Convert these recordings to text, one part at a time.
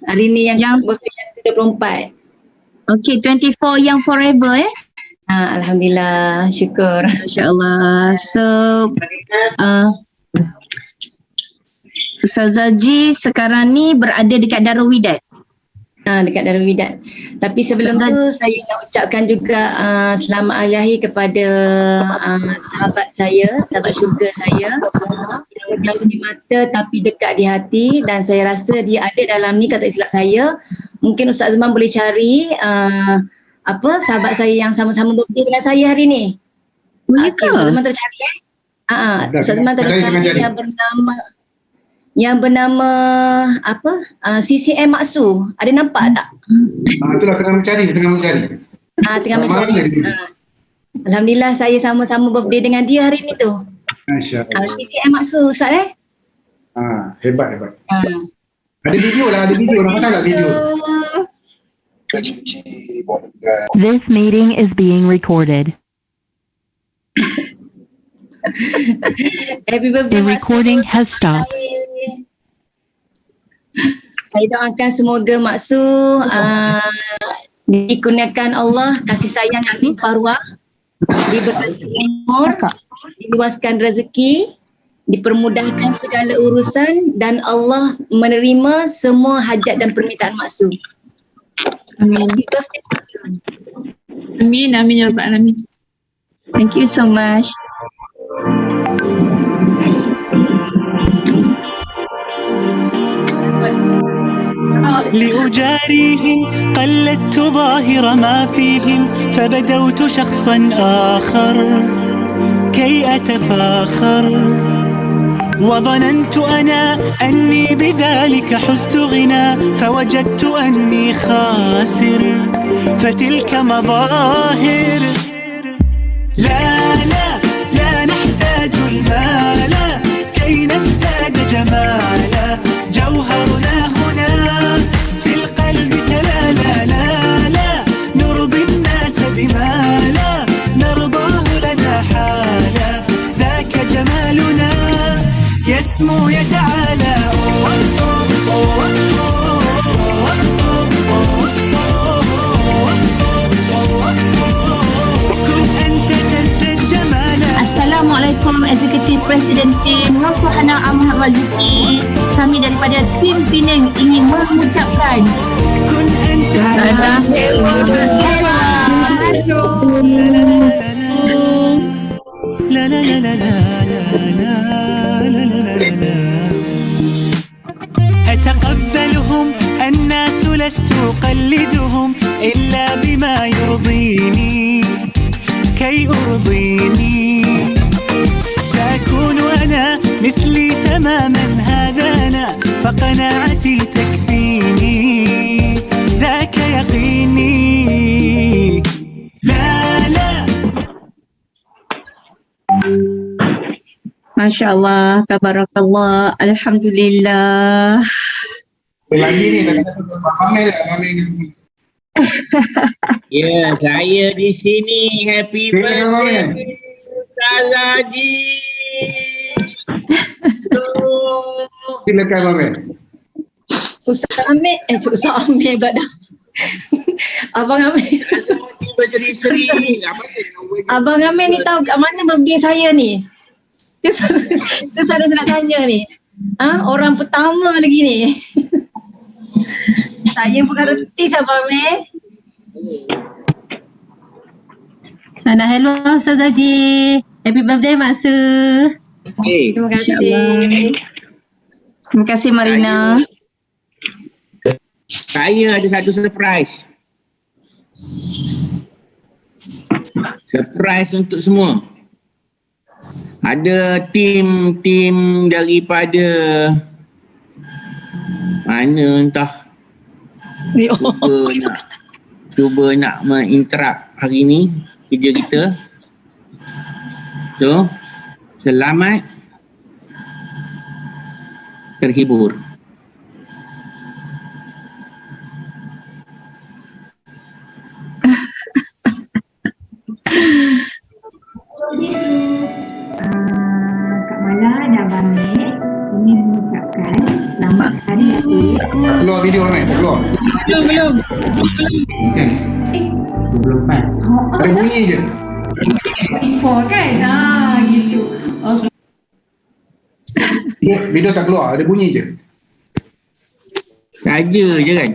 Hari ni yang birthday yang ke-24. Okay, 24 yang forever Alhamdulillah, syukur. Masya-Allah. So Ustazah Haji sekarang ni berada dekat Darul Widat. Dekat Darul Widat. Tapi sebelum tu saya nak ucapkan juga selamat hari lahir kepada sahabat saya, sahabat syurga saya yang jauh di mata tapi dekat di hati, dan saya rasa dia ada dalam ni, kata silap saya. Mungkin Ustaz Azman boleh cari sahabat saya yang sama-sama birthday dengan saya hari ni. Okay, Ustaz Azman tercari Ustaz Azman tercari yang bernama CCM Maksu. Ada nampak tak? Itulah tengah mencari. Tengah mencari. Alhamdulillah saya sama-sama birthday dengan dia hari ni tu. Masya-Allah. CCM Maksu Ustaz Hebat. Ada video lah, masalah video. This meeting is being recorded. Happy birthday. The recording has stopped. Saya doakan semoga Maksu dikurniakan Allah kasih sayang yang limpah ruah, diberkati umur, diluaskan rezeki, dipermudahkan segala urusan, dan Allah menerima semua hajat dan permintaan Maksu. Amin. Amin ya Rabbal Alamin. Thank you so much. لأجاريهم قلدت ظاهر ما فيهم فبدوت شخصا آخر كي أتفاخر وظننت أنا أني بذلك حزت غنى فوجدت أني خاسر فتلك مظاهر لا نحتاج المال كي نزداد جمالا جوهرنا هنا في القلب تلالا لا نرضي الناس بما لا نرضاه لنا حالا ذاك جمالنا يسمو يتعالى Assalamualaikum Executive President Tim Nur Suhana Ahmad Marzuki. Kami daripada tim Penang ingin mengucapkan أتقبلهم الناس لست أقلدهم إلا بما يرضيني كي أرضيني سأكون أنا مثلي تماما هذا أنا فقناعتي تكفيني ذاك يقيني لا Masya Allah, tabarakallah, alhamdulillah. Lagi ni pamer. Ya, saya di sini. Happy birthday Ustazah Haji. Silakan pamer. Ustaz Amir pula dah. Abang Amir. Berseri-seri. Abang Amir ni tahu kat mana birthday saya ni? Tu saya nak tanya ni. Orang pertama lagi ni. Saya bukan reti Abang Amir. Sana hello Ustaz Haji. Happy birthday Maksu. Terima kasih. Terima kasih Marina. Saya ada satu surprise. Surprise untuk semua. Ada tim daripada mana entah. Cuba nak menginterrupt hari ni kerja kita. So, selamat terhibur. Kak Mala dan Abang Mek ingin mengucapkan selamat hari lahir video Mame? Tak keluar? Belum. Kan? 24. Ada bunyi je. 24 kan? Gitu. Video tak keluar, ada bunyi je. Saja je kan.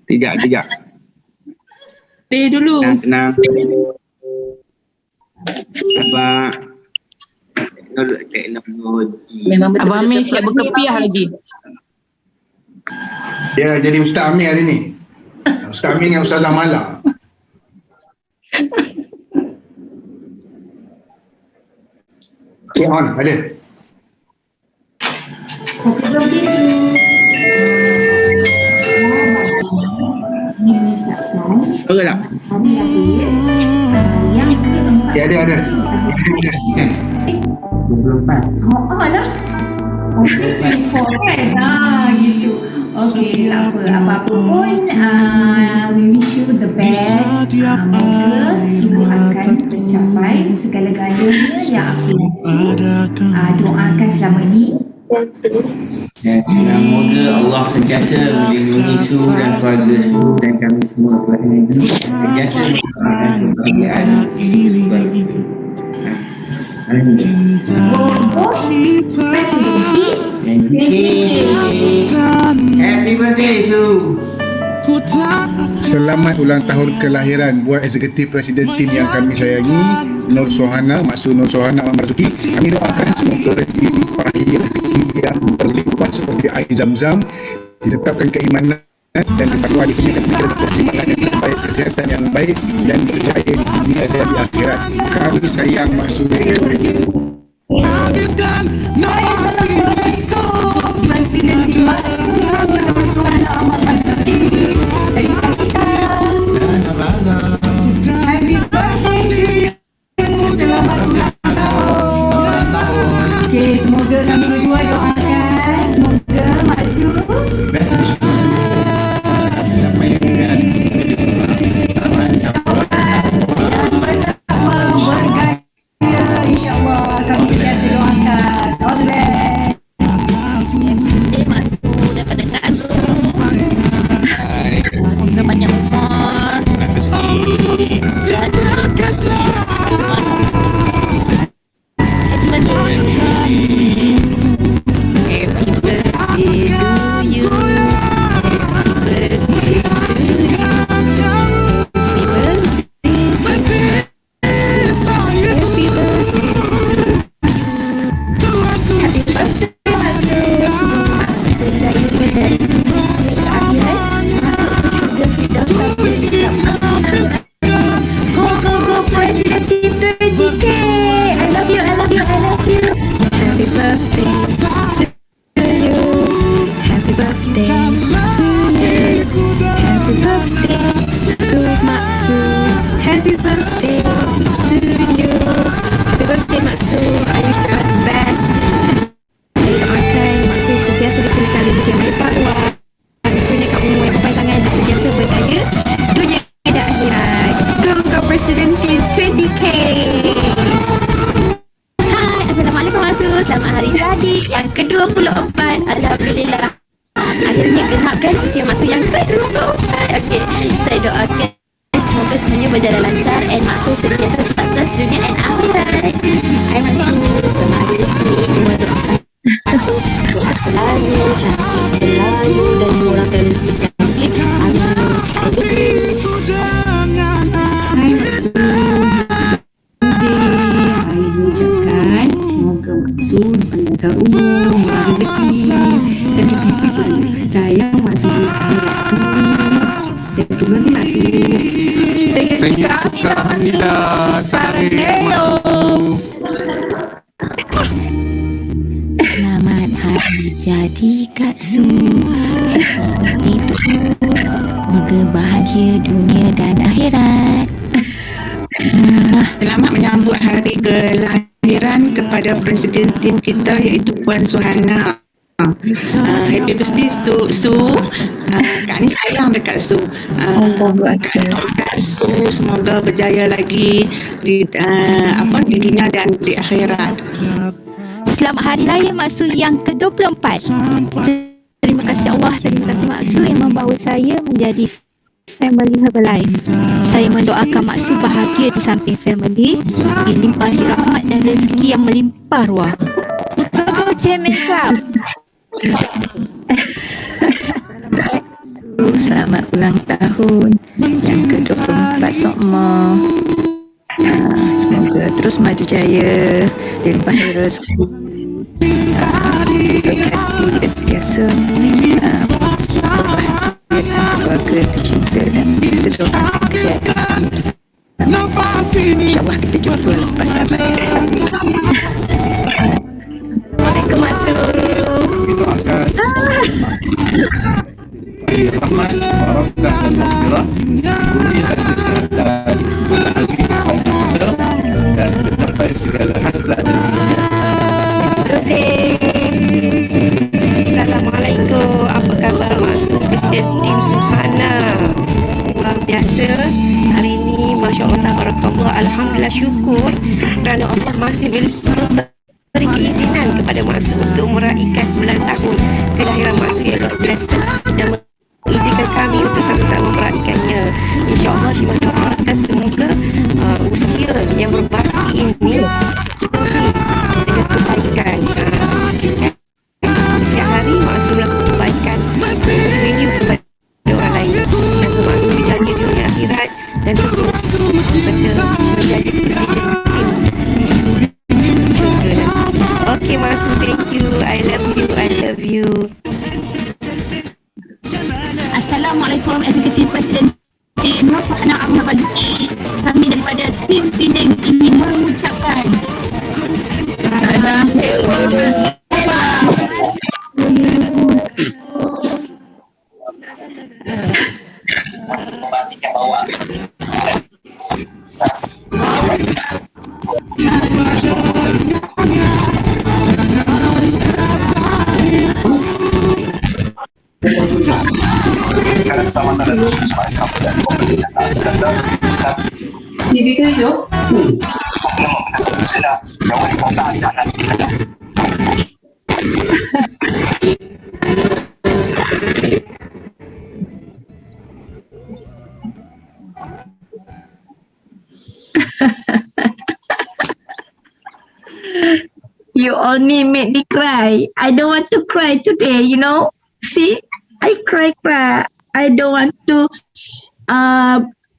Kejap. Stay dulu. Tenang. Abang. Teknologi. Memang betul. Abang Amir siap berkepiah lagi. Dia jadi Ustaz Amir hari ni. Ustaz Amir dengan Ustazah Mala. Okay, on. Ada. Betul tak? Okay, ada. Kan? 24. Alah. Okey, 24 kan? Gitu. Okey, tak apa. Apa-apa pun, we wish you the best. Moga semua akan tercapai segala-galanya yang apa doakan selama ini. Dan semoga Allah sentiasa melindungi Su dan keluarga Su dan kami semua keluarga ini sentiasa memberikan kebahagiaan. Happy birthday Su. Selamat ulang tahun kelahiran buat eksekutif presiden tim yang kami sayangi, Nur Sohana, Mak Su Nur Sohana Mak Marzuki. Kami doakan semoga dilimpahi rezeki yang berlimpah seperti air zam-zam, ditetapkan keimanan dan bertakwa, dikurniakan keseimbangan yang terbaik, kesihatan yang baik dan berjaya di dunia dan di akhirat. Kami sayang Mak Su. Okey, semoga kami berdua doakan semoga Maksud bergaya, insyaAllah kami sentiasa doakan. All the best. Maksud daripada Kak Azul. Moga banyak umur. Happy birthday to you. Selamat hari jadi yang ke-24. Alhamdulillah. Akhirnya genapkan usia Maksud yang ke-24. Okey, saya doakan semoga semuanya berjalan lancar and Maksud sentiasa sukses dunia dan akhirat. Hai Maksud, selamat hari ini. Semua doakan Maksud doa selalu, cantik selalu dan dimurahkan rezeki sakit. Amin. Maksud panjangkan umur, rezeki dan dipilih sayang Maksud dan kemudian Maksud saya suka Hamida Selamat hari jadi Kak Su. Itu moga bahagia dunia dan akhirat. Selamat menyambut hari kelahiran kepada Presiden tim kita iaitu Puan Sohana. Happy birthday to Su. Kak ni sayang dekat Su. Kak Su semoga berjaya lagi di dunia dan di akhirat. Selamat Hari Raya Mak Su yang ke-24. Terima kasih Allah, terima kasih Mak Su yang membawa saya menjadi family Herbalife. Saya mendoakan Mak Su bahagia di samping family, dilimpahi rahmat dan rezeki yang melimpah ruah. Go Chairman Club. Selamat ulang tahun yang ke-24 Sokma. Semoga terus maju jaya, dilimpahi rezeki, berkati dan sentiasa berbahagia bersama keluarga tercinta dan sedoakan kejayaan bersama. InsyaAllah kita jumpa lepas tamat. Assalamualaikum Mak Su. Rahmat, barakah dan maghfirah, beri hati kesehatan, dan mencapai segala hasrat dan Assalamualaikum. Apa khabar Mak Su, Presiden Tim Suhana? Luar biasa. Hari ini Masya Allah tabarakallah, alhamdulillah, syukur kerana Allah masih beri keizinan kepada Mak Su untuk meraihkan bulan tahun kelahiran Mak Su yang luar biasa dan mengizinkan kami untuk sama-sama meraihkannya. InsyaAllah Syimah doakan semoga usia yang berbaki ini dengan kebaikan. Setiap hari Mak Su melakukan kebaikan, review kepada orang lain, dan Mak Su dijaga dunia akhirat dan terus menjadi presiden tim. Okay Mak Su, thank you. I love you. Assalamualaikum Eksekutif Presiden Nur Sohana Ahmad Marzuki. Kami daripada tim Penang ini mengucapkan TV 7. You only make me cry. I don't want to cry today, you know. See, I cry. I don't want to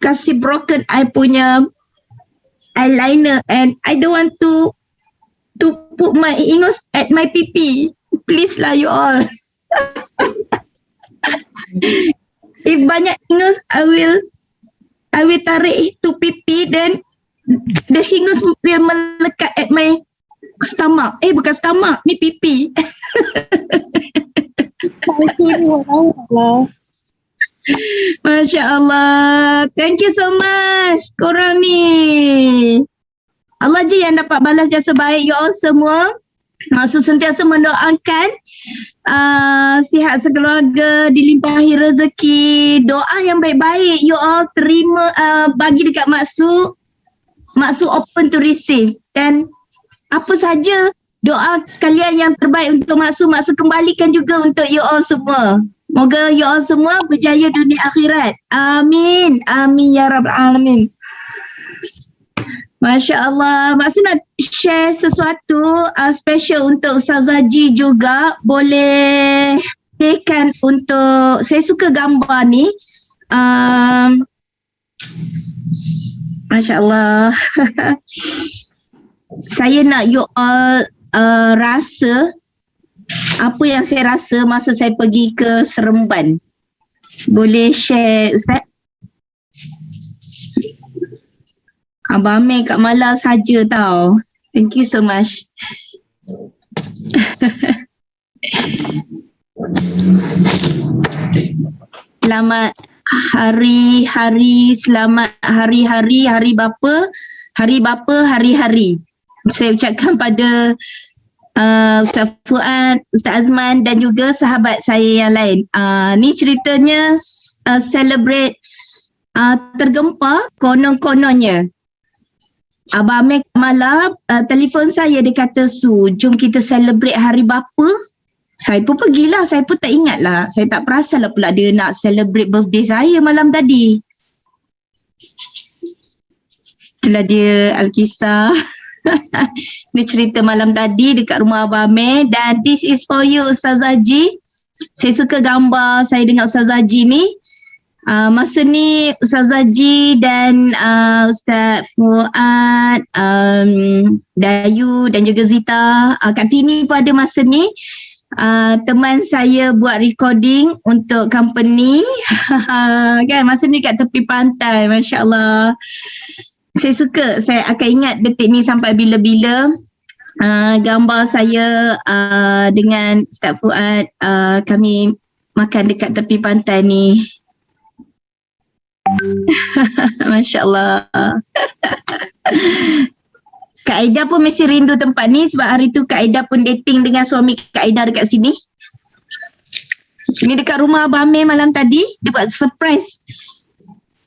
kasih broken I punya eyeliner, and I don't want to put my ingus at my pipi. Please lah you all. If banyak ingus, I will tarik to pipi, then the hingus will melekat at my stomach. Bukan stomach, ni pipi. Masya Allah. Thank you so much korang ni. Allah je yang dapat balas jasa baik you all semua. Maksud sentiasa mendoakan sihat sekeluarga, dilimpahi rezeki, doa yang baik-baik you all terima, bagi dekat Mak Su open to receive, dan apa saja doa kalian yang terbaik untuk Mak Su kembalikan juga untuk you all semua. Moga you all semua berjaya dunia akhirat. Amin. Amin ya rabbal alamin. Masya Allah. Mak Su nak share sesuatu special untuk Ustazah Ji juga. Boleh tekan untuk, saya suka gambar ni. Masya Allah. Saya nak you all rasa apa yang saya rasa masa saya pergi ke Seremban. Boleh share Ustaz? Abang Amir kat Malar saja tau. Thank you so much. Selamat hari-hari, selamat hari-hari, hari bapa, hari-hari. Saya ucapkan pada Ustaz Fuad, Ustaz Azman dan juga sahabat saya yang lain. Ni ceritanya celebrate tergempar konon-kononnya. Abang Amir malam telefon saya, dia kata, Su, jom kita celebrate hari bapa. Saya pun pergilah, saya pun tak ingat lah. Saya tak perasan lah pula dia nak celebrate birthday saya malam tadi. Itulah dia Alkisah. Dia cerita malam tadi dekat rumah Abang Amir. Dan this is for you Ustazah Haji. Saya suka gambar saya dengan Ustazah Haji ni. Masa ni Ustazah Haji dan Ustaz Fuad, Dayu dan juga Zita, Kak Tini pun ada masa ni. Teman saya buat recording untuk company. Kan masa ni kat tepi pantai, Masya Allah. Saya suka, saya akan ingat detik ni sampai bila-bila. Gambar saya dengan Ustaz Fuad, kami makan dekat tepi pantai ni. Masya Allah. Kak Aida pun mesti rindu tempat ni sebab hari tu Kak Aida pun dating dengan suami Kak Aida dekat sini. Ni dekat rumah Abang Amir malam tadi, dia buat surprise.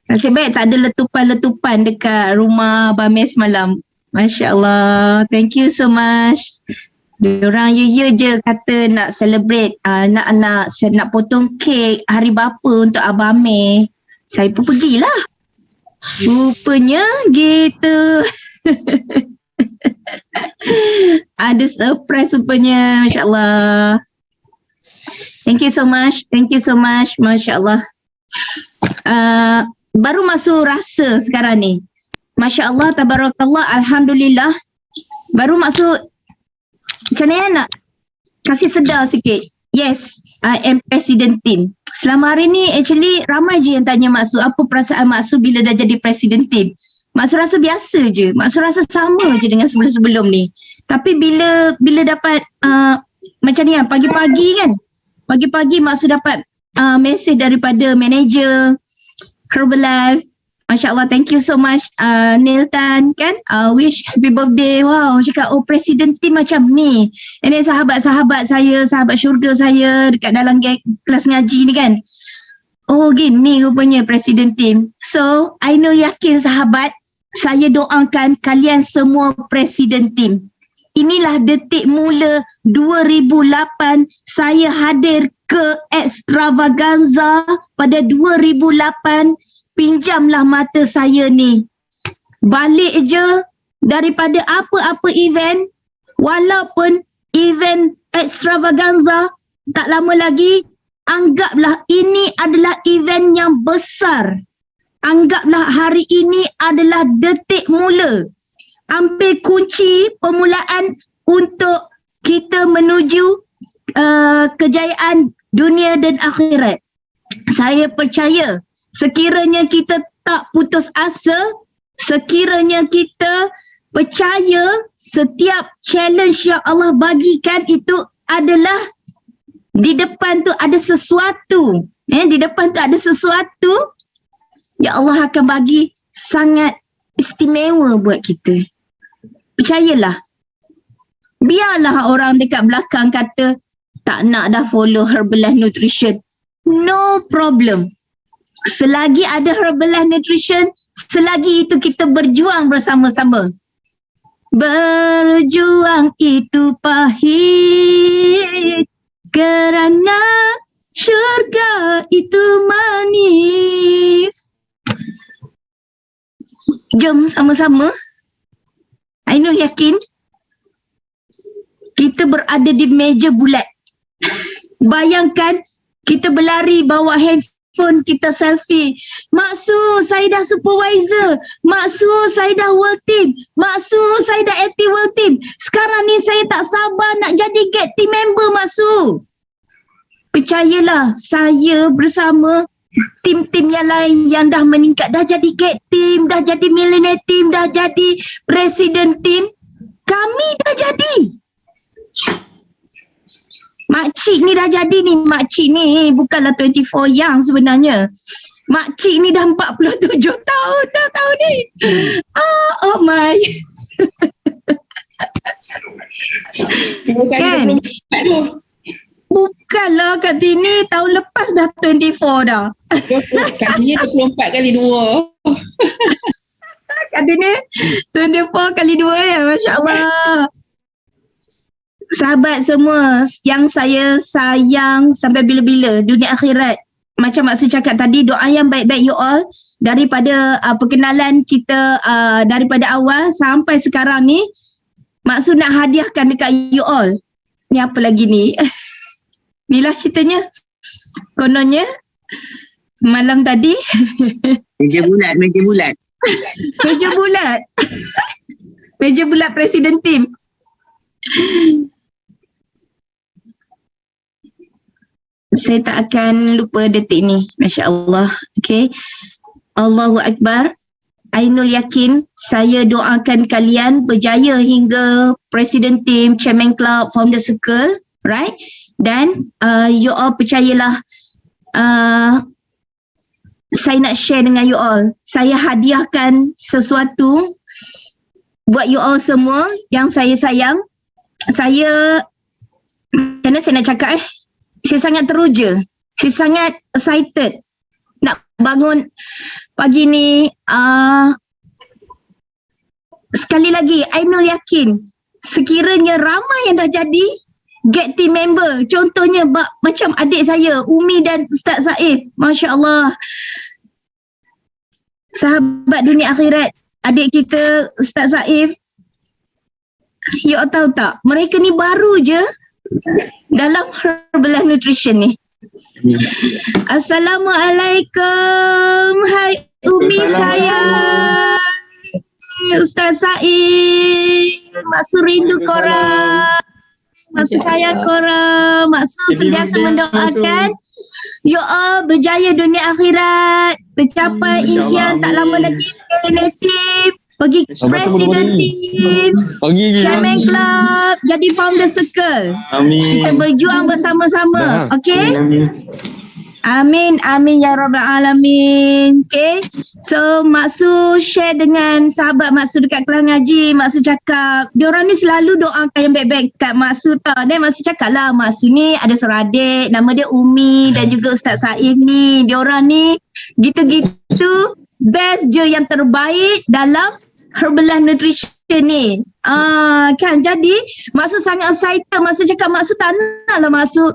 Nasib baik tak ada letupan-letupan dekat rumah Abang Amir semalam. Masya Allah, thank you so much. Diorang ya je kata nak celebrate, nak potong kek hari bapa untuk Abang Amir. Saya pun pergilah. Rupanya gitu. Ada surprise rupanya, Masya Allah. Thank you so much, Masya Allah. Baru masuk rasa sekarang ni. Masya Allah, tabarakallah, alhamdulillah. Baru masuk, macam mana nak kasih sedar sikit. Yes, I am President Team. Selama hari ni actually ramai je yang tanya Mak Su, apa perasaan Mak Su bila dah jadi President Team. Mak Su rasa biasa je. Mak Su rasa sama je dengan sebelum-sebelum ni. Tapi bila dapat macam ni kan, pagi-pagi kan. Pagi-pagi Mak Su dapat mesej daripada manager Herbalife. Masya Allah, thank you so much Neil Tan kan. Wish happy birthday. Wow, cakap President Team macam ni. And then sahabat-sahabat saya, sahabat syurga saya dekat dalam kelas ngaji ni kan. Oh gini rupanya President Team. So I know, yakin sahabat, saya doakan kalian semua President Team. Inilah detik mula 2008 saya hadir ke Extravaganza pada 2008. Pinjamlah mata saya ni. Balik je daripada apa-apa event, walaupun event Extravaganza, tak lama lagi, anggaplah ini adalah event yang besar. Anggaplah hari ini adalah detik mula. Ambil kunci permulaan untuk kita menuju kejayaan dunia dan akhirat. Saya percaya sekiranya kita tak putus asa, sekiranya kita percaya setiap challenge yang Allah bagikan itu adalah di depan tu ada sesuatu. Di depan tu ada sesuatu yang Allah akan bagi sangat istimewa buat kita. Percayalah. Biarlah orang dekat belakang kata tak nak dah follow Herbalife Nutrition. No problem. Selagi ada Herbalife Nutrition, selagi itu kita berjuang bersama-sama. Berjuang itu pahit kerana syurga itu manis. Jom sama-sama. I know, yakin kita berada di meja bulat. Bayangkan kita berlari bawa handphone kita selfie. Mak Su, saya dah supervisor. Mak Su, saya dah world team. Mak Su, saya dah active world team. Sekarang ni saya tak sabar nak jadi get team member, Mak Su. Percayalah, saya bersama tim-tim yang lain yang dah meningkat, dah jadi get team, dah jadi millionaire team, dah jadi president team. Kami dah jadi. Makcik ni dah jadi ni. Makcik ni bukanlah 24 young sebenarnya. Makcik ni dah 47 tahun dah tahun ni. Oh my. Kan? Bukanlah Kak Tini, tahun lepas dah 24 dah. Kak Tini 24 kali 2. Katanya 24 kali 2 ya. Masya Allah. Sahabat semua yang saya sayang sampai bila-bila dunia akhirat. Macam Mak Su cakap tadi, doa yang baik-baik you all. Daripada perkenalan kita daripada awal sampai sekarang ni, Mak Su nak hadiahkan dekat you all. Ni apa lagi ni? Inilah ceritanya. Kononnya malam tadi Meja bulat. meja bulat. Meja bulat presiden tim. Saya tak akan lupa detik ni. Masya Allah. Okay. Allahu Akbar. Ainul yakin saya doakan kalian berjaya hingga Presiden Team, Chairman Club, Founder Circle, right? Dan you all percayalah, saya nak share dengan you all. Saya hadiahkan sesuatu buat you all semua yang saya sayang. Saya, macam mana saya nak cakap saya sangat teruja. Saya sangat excited nak bangun pagi ni. Sekali lagi, Ainul yakin sekiranya ramai yang dah jadi Get Team member, contohnya macam adik saya Umi dan Ustaz Saif, Masya Allah, sahabat dunia akhirat, adik kita Ustaz Saif. You all tahu tak, mereka ni baru je dalam Herbalife Nutrition ni. Assalamualaikum. Hai Umi saya, Ustaz Saif. Mak Su rindu korang, Mak Su sayang korang. Mak Su sentiasa mendoakan you all berjaya dunia akhirat, tercapai impian tak lama lagi native, pergi Presiden Team, Chairman Club, jadi Founder Circle. Amin. Kita berjuang bersama-sama. Okay? Amin, amin ya rabbal alamin. Okay, so Mak Su share dengan sahabat Mak Su dekat kelas ngaji. Mak Su cakap diorang ni selalu doakan yang baik-baik kat Mak Su tau. Dan Mak Su cakap lah, Mak Su ni ada seorang adik, nama dia Umi dan juga Ustaz Saif ni. Diorang ni gitu-gitu best je, yang terbaik dalam Herbalife Nutrition ni. Kan, jadi Mak Su sangat excited. Mak Su cakap Mak Su tak nak lah Mak Su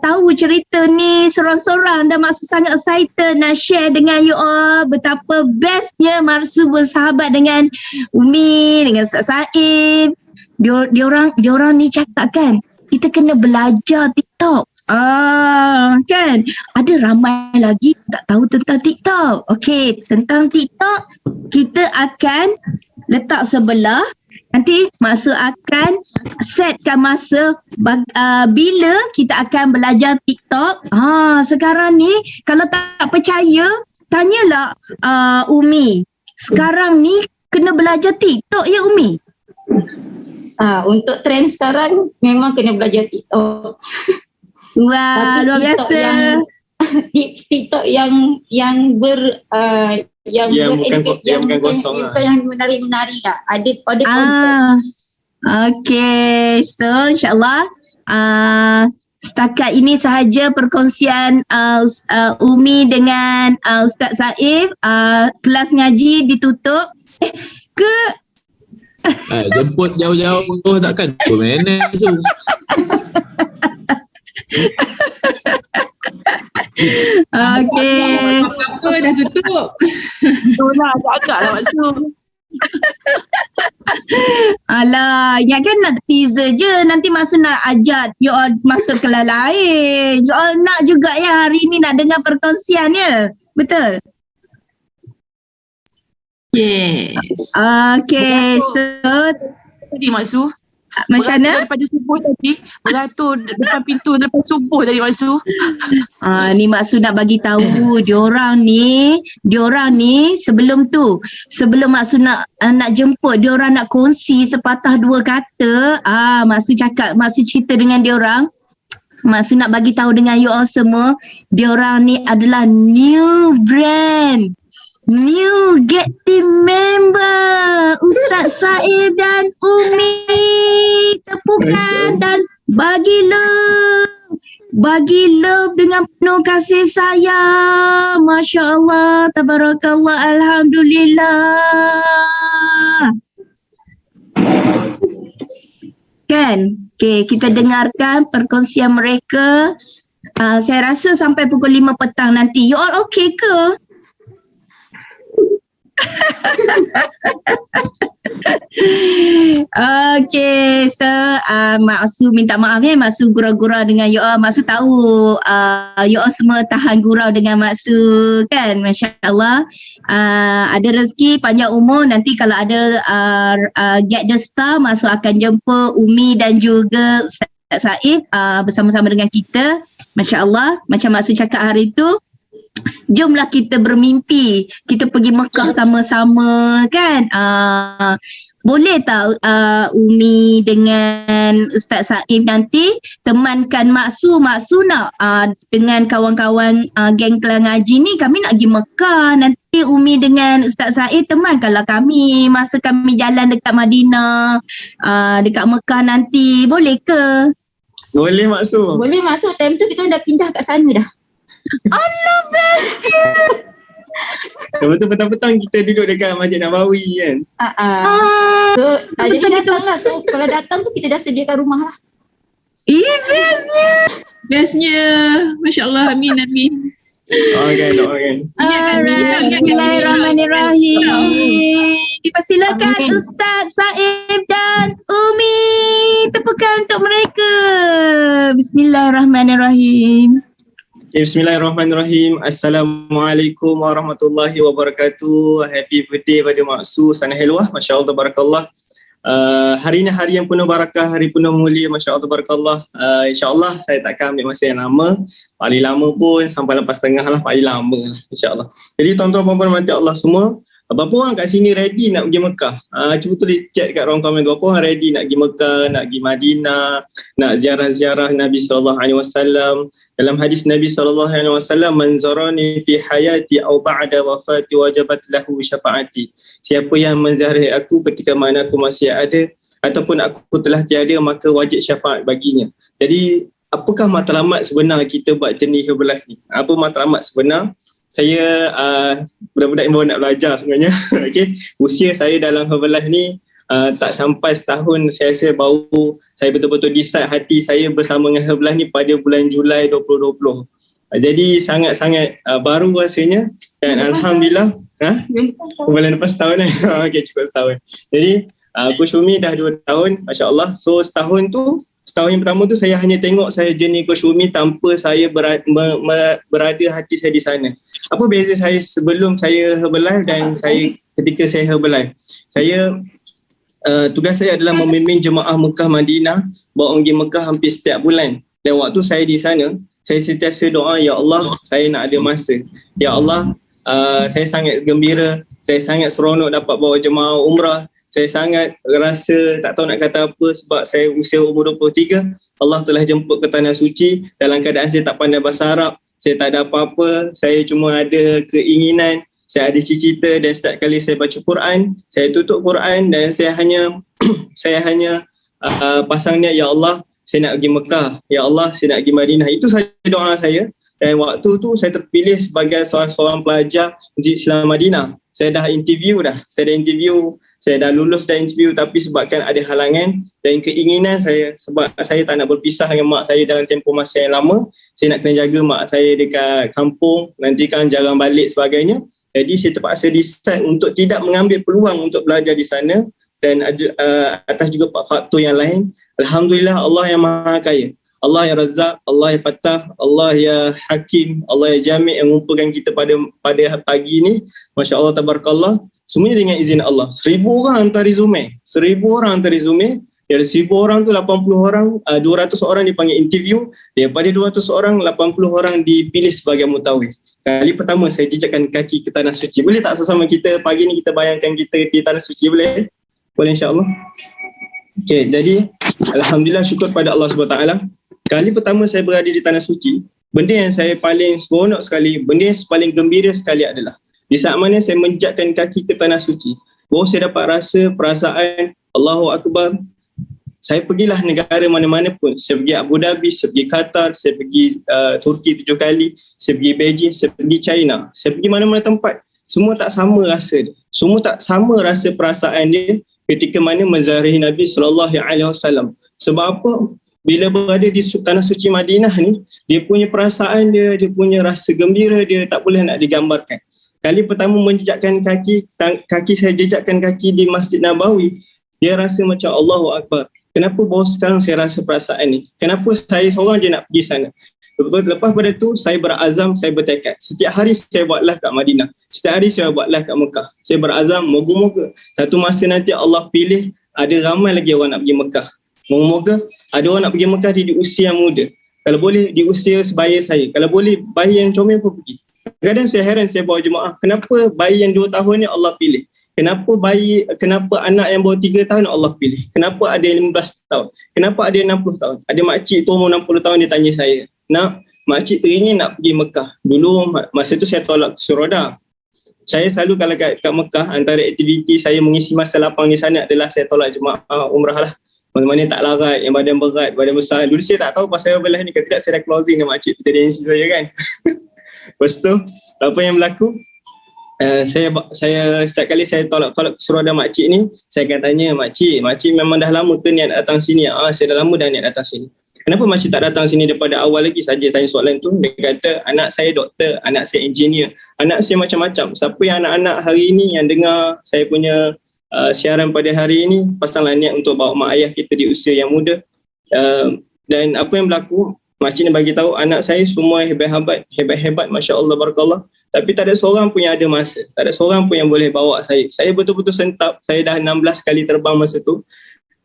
tahu cerita ni sorang-sorang, dan Mak Su sangat excited nak share dengan you all betapa bestnya Mak Su bersahabat dengan Umi, dengan Ustaz Saif. Diorang ni cakap kan, kita kena belajar TikTok. Kan, ada ramai lagi tak tahu tentang TikTok. Okey, tentang TikTok kita akan letak sebelah. Nanti Mak Su akan setkan masa bila kita akan belajar TikTok. Sekarang ni kalau tak percaya, tanyalah Umi. Sekarang ni kena belajar TikTok ya Umi? Untuk trend sekarang memang kena belajar TikTok. Wah, luar biasa. TikTok yang menari-menari lah. Ada okay, so insyaAllah setakat ini sahaja perkongsian Umi dengan Ustaz Saif. Kelas ngaji ditutup. Jemput jauh-jauh tu takkan mana tu. Okay. Apa dah tutup. Itulah agak-agaklah Mak Su. Alah, ingatkan nak teaser je. Nanti Mak Su nak ajak you all masuk kelas lain. You all nak juga ya hari ni nak dengar perkongsian ya. Betul? Yes. Okay, so Tadi Mak Su, macam mana? Daripada subuh tadi, beratur depan pintu lepas subuh tadi Mak Su. Ni Mak Su nak bagi tahu diorang ni sebelum Mak Su nak jemput diorang, nak kongsi sepatah dua kata. Mak Su cakap, Mak Su cerita dengan diorang. Mak Su nak bagi tahu dengan you all semua, diorang ni adalah new brand, new Get Team member, Ustaz Saif dan Umi. Tepukan dan bagi love. bagi love dengan penuh kasih sayang. Masya Allah, tabarakallah, alhamdulillah. Kan? Okay, kita dengarkan perkongsian mereka. Saya rasa sampai pukul 5 petang nanti. You all okay ke? Okay, so Mak Su minta maaf ya, Mak Su gurau-gurau dengan you all. Mak Su tahu you all semua tahan gurau dengan Mak Su kan, Masya Allah. Ada rezeki panjang umur, nanti kalau ada Get the Star, Mak Su akan jumpa Umi dan juga Ustaz Saif bersama-sama dengan kita. Masya Allah, macam Mak Su cakap hari tu, jomlah kita bermimpi, kita pergi Mekah sama-sama kan. Boleh tak Umi dengan Ustaz Saif nanti temankan Mak Su nak dengan kawan-kawan geng Kelang Ngaji ni, kami nak pergi Mekah. Nanti Umi dengan Ustaz Saif temankanlah kami masa kami jalan dekat Madinah, dekat Mekah nanti. Boleh ke? Boleh Mak Su. Boleh Mak Su, time tu kita dah pindah kat sana dah. Allah best. Lepas tu petang-petang kita duduk dekat Masjid Nabawi kan. So, jadi datanglah. So kalau datang tu kita dah sediakan rumah lah. Bestnya. Masya Allah, amin. Doakan. Bismillahirrahmanirrahim. Dipersilakan Ustaz Saif dan Umi. Tepukan untuk mereka. Bismillahirrahmanirrahim. Bismillahirrahmanirrahim. Assalamualaikum warahmatullahi wabarakatuh. Happy birthday pada Mak Su sana helwah. Masya Allah tabarakallah. Hari ini hari yang penuh barakah, hari penuh mulia. Masya Allah tabarakallah. InsyaAllah saya takkan ambil masa yang lama. Paling lama pun sampai lepas tengah lah, paling lama lah insyaAllah. Jadi tuan-tuan puan-puan mati Allah semua, berapa orang kat sini ready nak pergi Mekah? Cuba tulis chat kat ruang komen, berapa orang ready nak pergi Mekah, nak pergi Madinah, nak ziarah-ziarah Nabi SAW. Dalam hadis Nabi SAW, man zarani fi hayati aw ba'da wafati wajabat lahu syafaati. Siapa yang menziarahi aku ketika mana aku masih ada ataupun aku telah tiada, maka wajib syafaat baginya. Jadi apakah matlamat sebenar kita buat jenis Herbalife ni? Apa matlamat sebenar? Saya budak-budak yang baru nak belajar sebenarnya. Okay. Usia saya dalam Herbalife ni tak sampai setahun. Saya rasa baru saya betul-betul decide hati saya bersama dengan Herbalife ni pada bulan Julai 2020. Jadi sangat-sangat baru rasanya. Dan Alhamdulillah. Bulan lepas setahun ni. Okay, cukup setahun. Jadi Coach Umi dah 2 tahun. Masya Allah. So setahun yang pertama tu saya hanya tengok saya journey Coach Umi tanpa saya berada hati saya di sana. Apa beza saya sebelum saya Herbalife dan saya ketika saya Herbalife? Saya tugas saya adalah membimbing jemaah Mekah Madinah, bawa pergi Mekah hampir setiap bulan. Dan waktu saya di sana, saya sentiasa doa, ya Allah, saya nak ada masa. Ya Allah, saya sangat gembira, saya sangat seronok dapat bawa jemaah umrah. Saya sangat rasa tak tahu nak kata apa sebab saya usia umur 23. Allah telah jemput ke Tanah Suci dalam keadaan saya tak pandai bahasa Arab. Saya tak ada apa-apa. Saya cuma ada keinginan. Saya ada cita-cita dan setiap kali saya baca Quran, saya tutup Quran dan saya hanya pasang niat, ya Allah, saya nak pergi Mekah. Ya Allah, saya nak pergi Madinah. Itu saja doa saya. Dan waktu tu saya terpilih sebagai seorang pelajar Masjid Islam Madinah. Saya dah interview. Saya dah lulus dah interview, tapi sebabkan ada halangan dan keinginan saya, sebab saya tak nak berpisah dengan mak saya dalam tempoh masa yang lama. Saya nak kena jaga mak saya dekat kampung, nanti kan jarang balik sebagainya. Jadi saya terpaksa decide untuk tidak mengambil peluang untuk belajar di sana. Dan atas juga faktor yang lain, Alhamdulillah Allah yang Maha Kaya, Allah yang Razak, Allah yang Fattah, Allah yang Hakim, Allah yang Jami' yang mengumpulkan kita pada pagi ni. Masya Allah tabarakallah. Semuanya dengan izin Allah. 1,000 orang hantar resume. 1,000 orang hantar resume. Dari 1,000 orang tu 80 orang, 200 orang dipanggil interview. Daripada 200 orang, 80 orang dipilih sebagai mutawif. Kali pertama saya jejakkan kaki ke Tanah Suci. Boleh tak sesama kita pagi ni kita bayangkan kita di Tanah Suci, boleh? Boleh insyaAllah. Okay, jadi Alhamdulillah, syukur pada Allah SWT. Kali pertama saya berada di Tanah Suci, benda yang saya paling seronok sekali, benda yang paling gembira sekali adalah di saat mana saya menjakkan kaki ke Tanah Suci, bahawa saya dapat rasa perasaan Allahu Akbar, Saya pergilah negara mana-mana pun. Saya pergi Abu Dhabi, saya pergi Qatar, saya pergi Turki 7 kali, saya pergi Beijing, saya pergi China. Saya pergi mana-mana tempat. Semua tak sama rasa dia. Semua tak sama rasa perasaan dia ketika mana menziarahi Nabi SAW. Sebab apa? Bila berada di tanah suci Madinah ni, dia punya perasaan dia punya rasa gembira dia tak boleh nak digambarkan. Kali pertama menjejakkan kaki saya jejakkan kaki di Masjid Nabawi, dia rasa macam Allahu Akbar. Kenapa baru sekarang saya rasa perasaan ni? Kenapa saya seorang je nak pergi sana? Lepas pada tu, saya berazam, saya bertekad. Setiap hari saya buatlah kat Madinah. Setiap hari saya buatlah kat Mekah. Saya berazam, moga-moga satu masa nanti Allah pilih, ada ramai lagi orang nak pergi Mekah. Moga-moga ada orang nak pergi Mekah di usia yang muda. Kalau boleh di usia sebaya saya. Kalau boleh bayi yang comel pun pergi. Kadang saya heran saya bawa jemaah. Kenapa bayi yang 2 tahun ni Allah pilih? Kenapa anak yang baru 3 tahun Allah pilih? Kenapa ada yang 15 tahun? Kenapa ada yang 60 tahun? Ada makcik tu umur 60 tahun dia tanya saya, nak, makcik teringin nak pergi Mekah. Dulu masa tu saya tolak kursi roda. Saya selalu kalau kat Mekah, antara aktiviti saya mengisi masa lapang di sana adalah saya tolak jemaah umrah lah. Mana-mana tak larat, yang badan berat, badan besar. Dulu saya tak tahu pasal belah ni, kalau tidak saya dah closing dengan makcik tu jadi MC saya kan. Lepas tu, apa yang berlaku? Saya setiap kali saya tolak kursi roda makcik ni, saya akan tanya, makcik memang dah lama ke niat datang sini? Saya dah lama dah niat datang sini. Kenapa makcik tak datang sini daripada awal lagi? Saja tanya soalan tu. Dia kata, anak saya doktor, anak saya engineer, anak saya macam-macam. Siapa yang anak-anak hari ini yang dengar saya punya siaran pada hari ini, pasanglah niat untuk bawa mak ayah kita di usia yang muda. Dan apa yang berlaku, makcik ni bagi tahu anak saya semua hebat-hebat, Masya Allah, Barakallah. Tapi tak ada seorang pun yang ada masa. Tak ada seorang pun yang boleh bawa saya. Saya betul-betul sentap. Saya dah 16 kali terbang masa tu.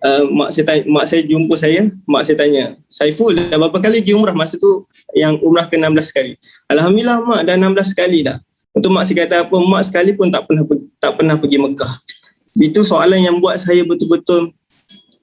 Mak saya jumpa saya. Mak saya tanya, Saiful dah berapa kali pergi umrah? Masa tu yang umrah ke 16 kali. Alhamdulillah mak dah 16 kali dah. Untuk mak saya kata apa, mak sekali pun tak pernah pergi Mekah. Itu soalan yang buat saya betul-betul,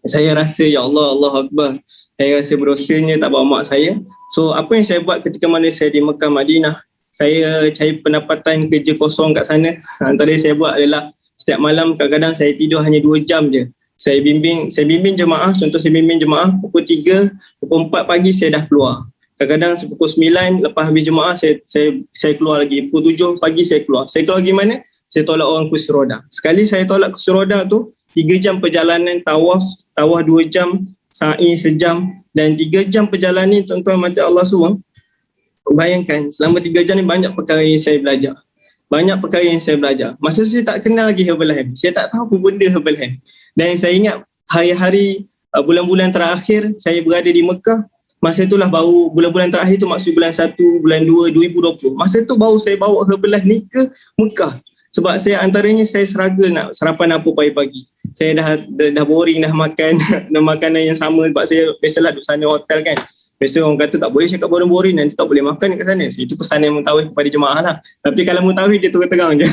saya rasa ya Allah, Allahu Akbar. Saya rasa berosanya tak bawa mak saya. So apa yang saya buat ketika mana saya di Mekah, Madinah, saya cari pendapatan kerja kosong kat sana. Antara yang saya buat adalah setiap malam kadang-kadang saya tidur hanya 2 jam je. Saya bimbing jemaah, contoh saya bimbing jemaah pukul 3, pukul 4 pagi saya dah keluar. Kadang-kadang pukul 9 lepas habis jemaah saya keluar lagi. Pukul 7 pagi saya keluar. Saya keluar pergi mana? Saya tolak orang kursi roda. Sekali saya tolak kursi roda tu 3 jam perjalanan tawaf 2 jam, sa'i sejam dan 3 jam perjalanan ni tuan-tuan mata Allah semua. Bayangkan selama 3 jam ni banyak perkara yang saya belajar. Masa tu saya tak kenal lagi Herbalife. Saya tak tahu apa benda Herbalife. Dan saya ingat hari-hari bulan-bulan terakhir saya berada di Mekah. Masa itulah baru bulan-bulan terakhir tu, maksud bulan 1, bulan 2, 2020. Masa tu baru saya bawa Herbalife ni ke Mekah. Sebab saya antaranya saya struggle nak sarapan apa pagi-pagi. Saya dah boring dah makan makanan yang sama sebab saya biasalah duduk sana hotel kan. Biasa orang kata tak boleh cakap boring-boring, nanti tak boleh makan kat sana. Itu pesanan Mutawif kepada jemaah lah. Tapi kalau Mutawif dia terang je.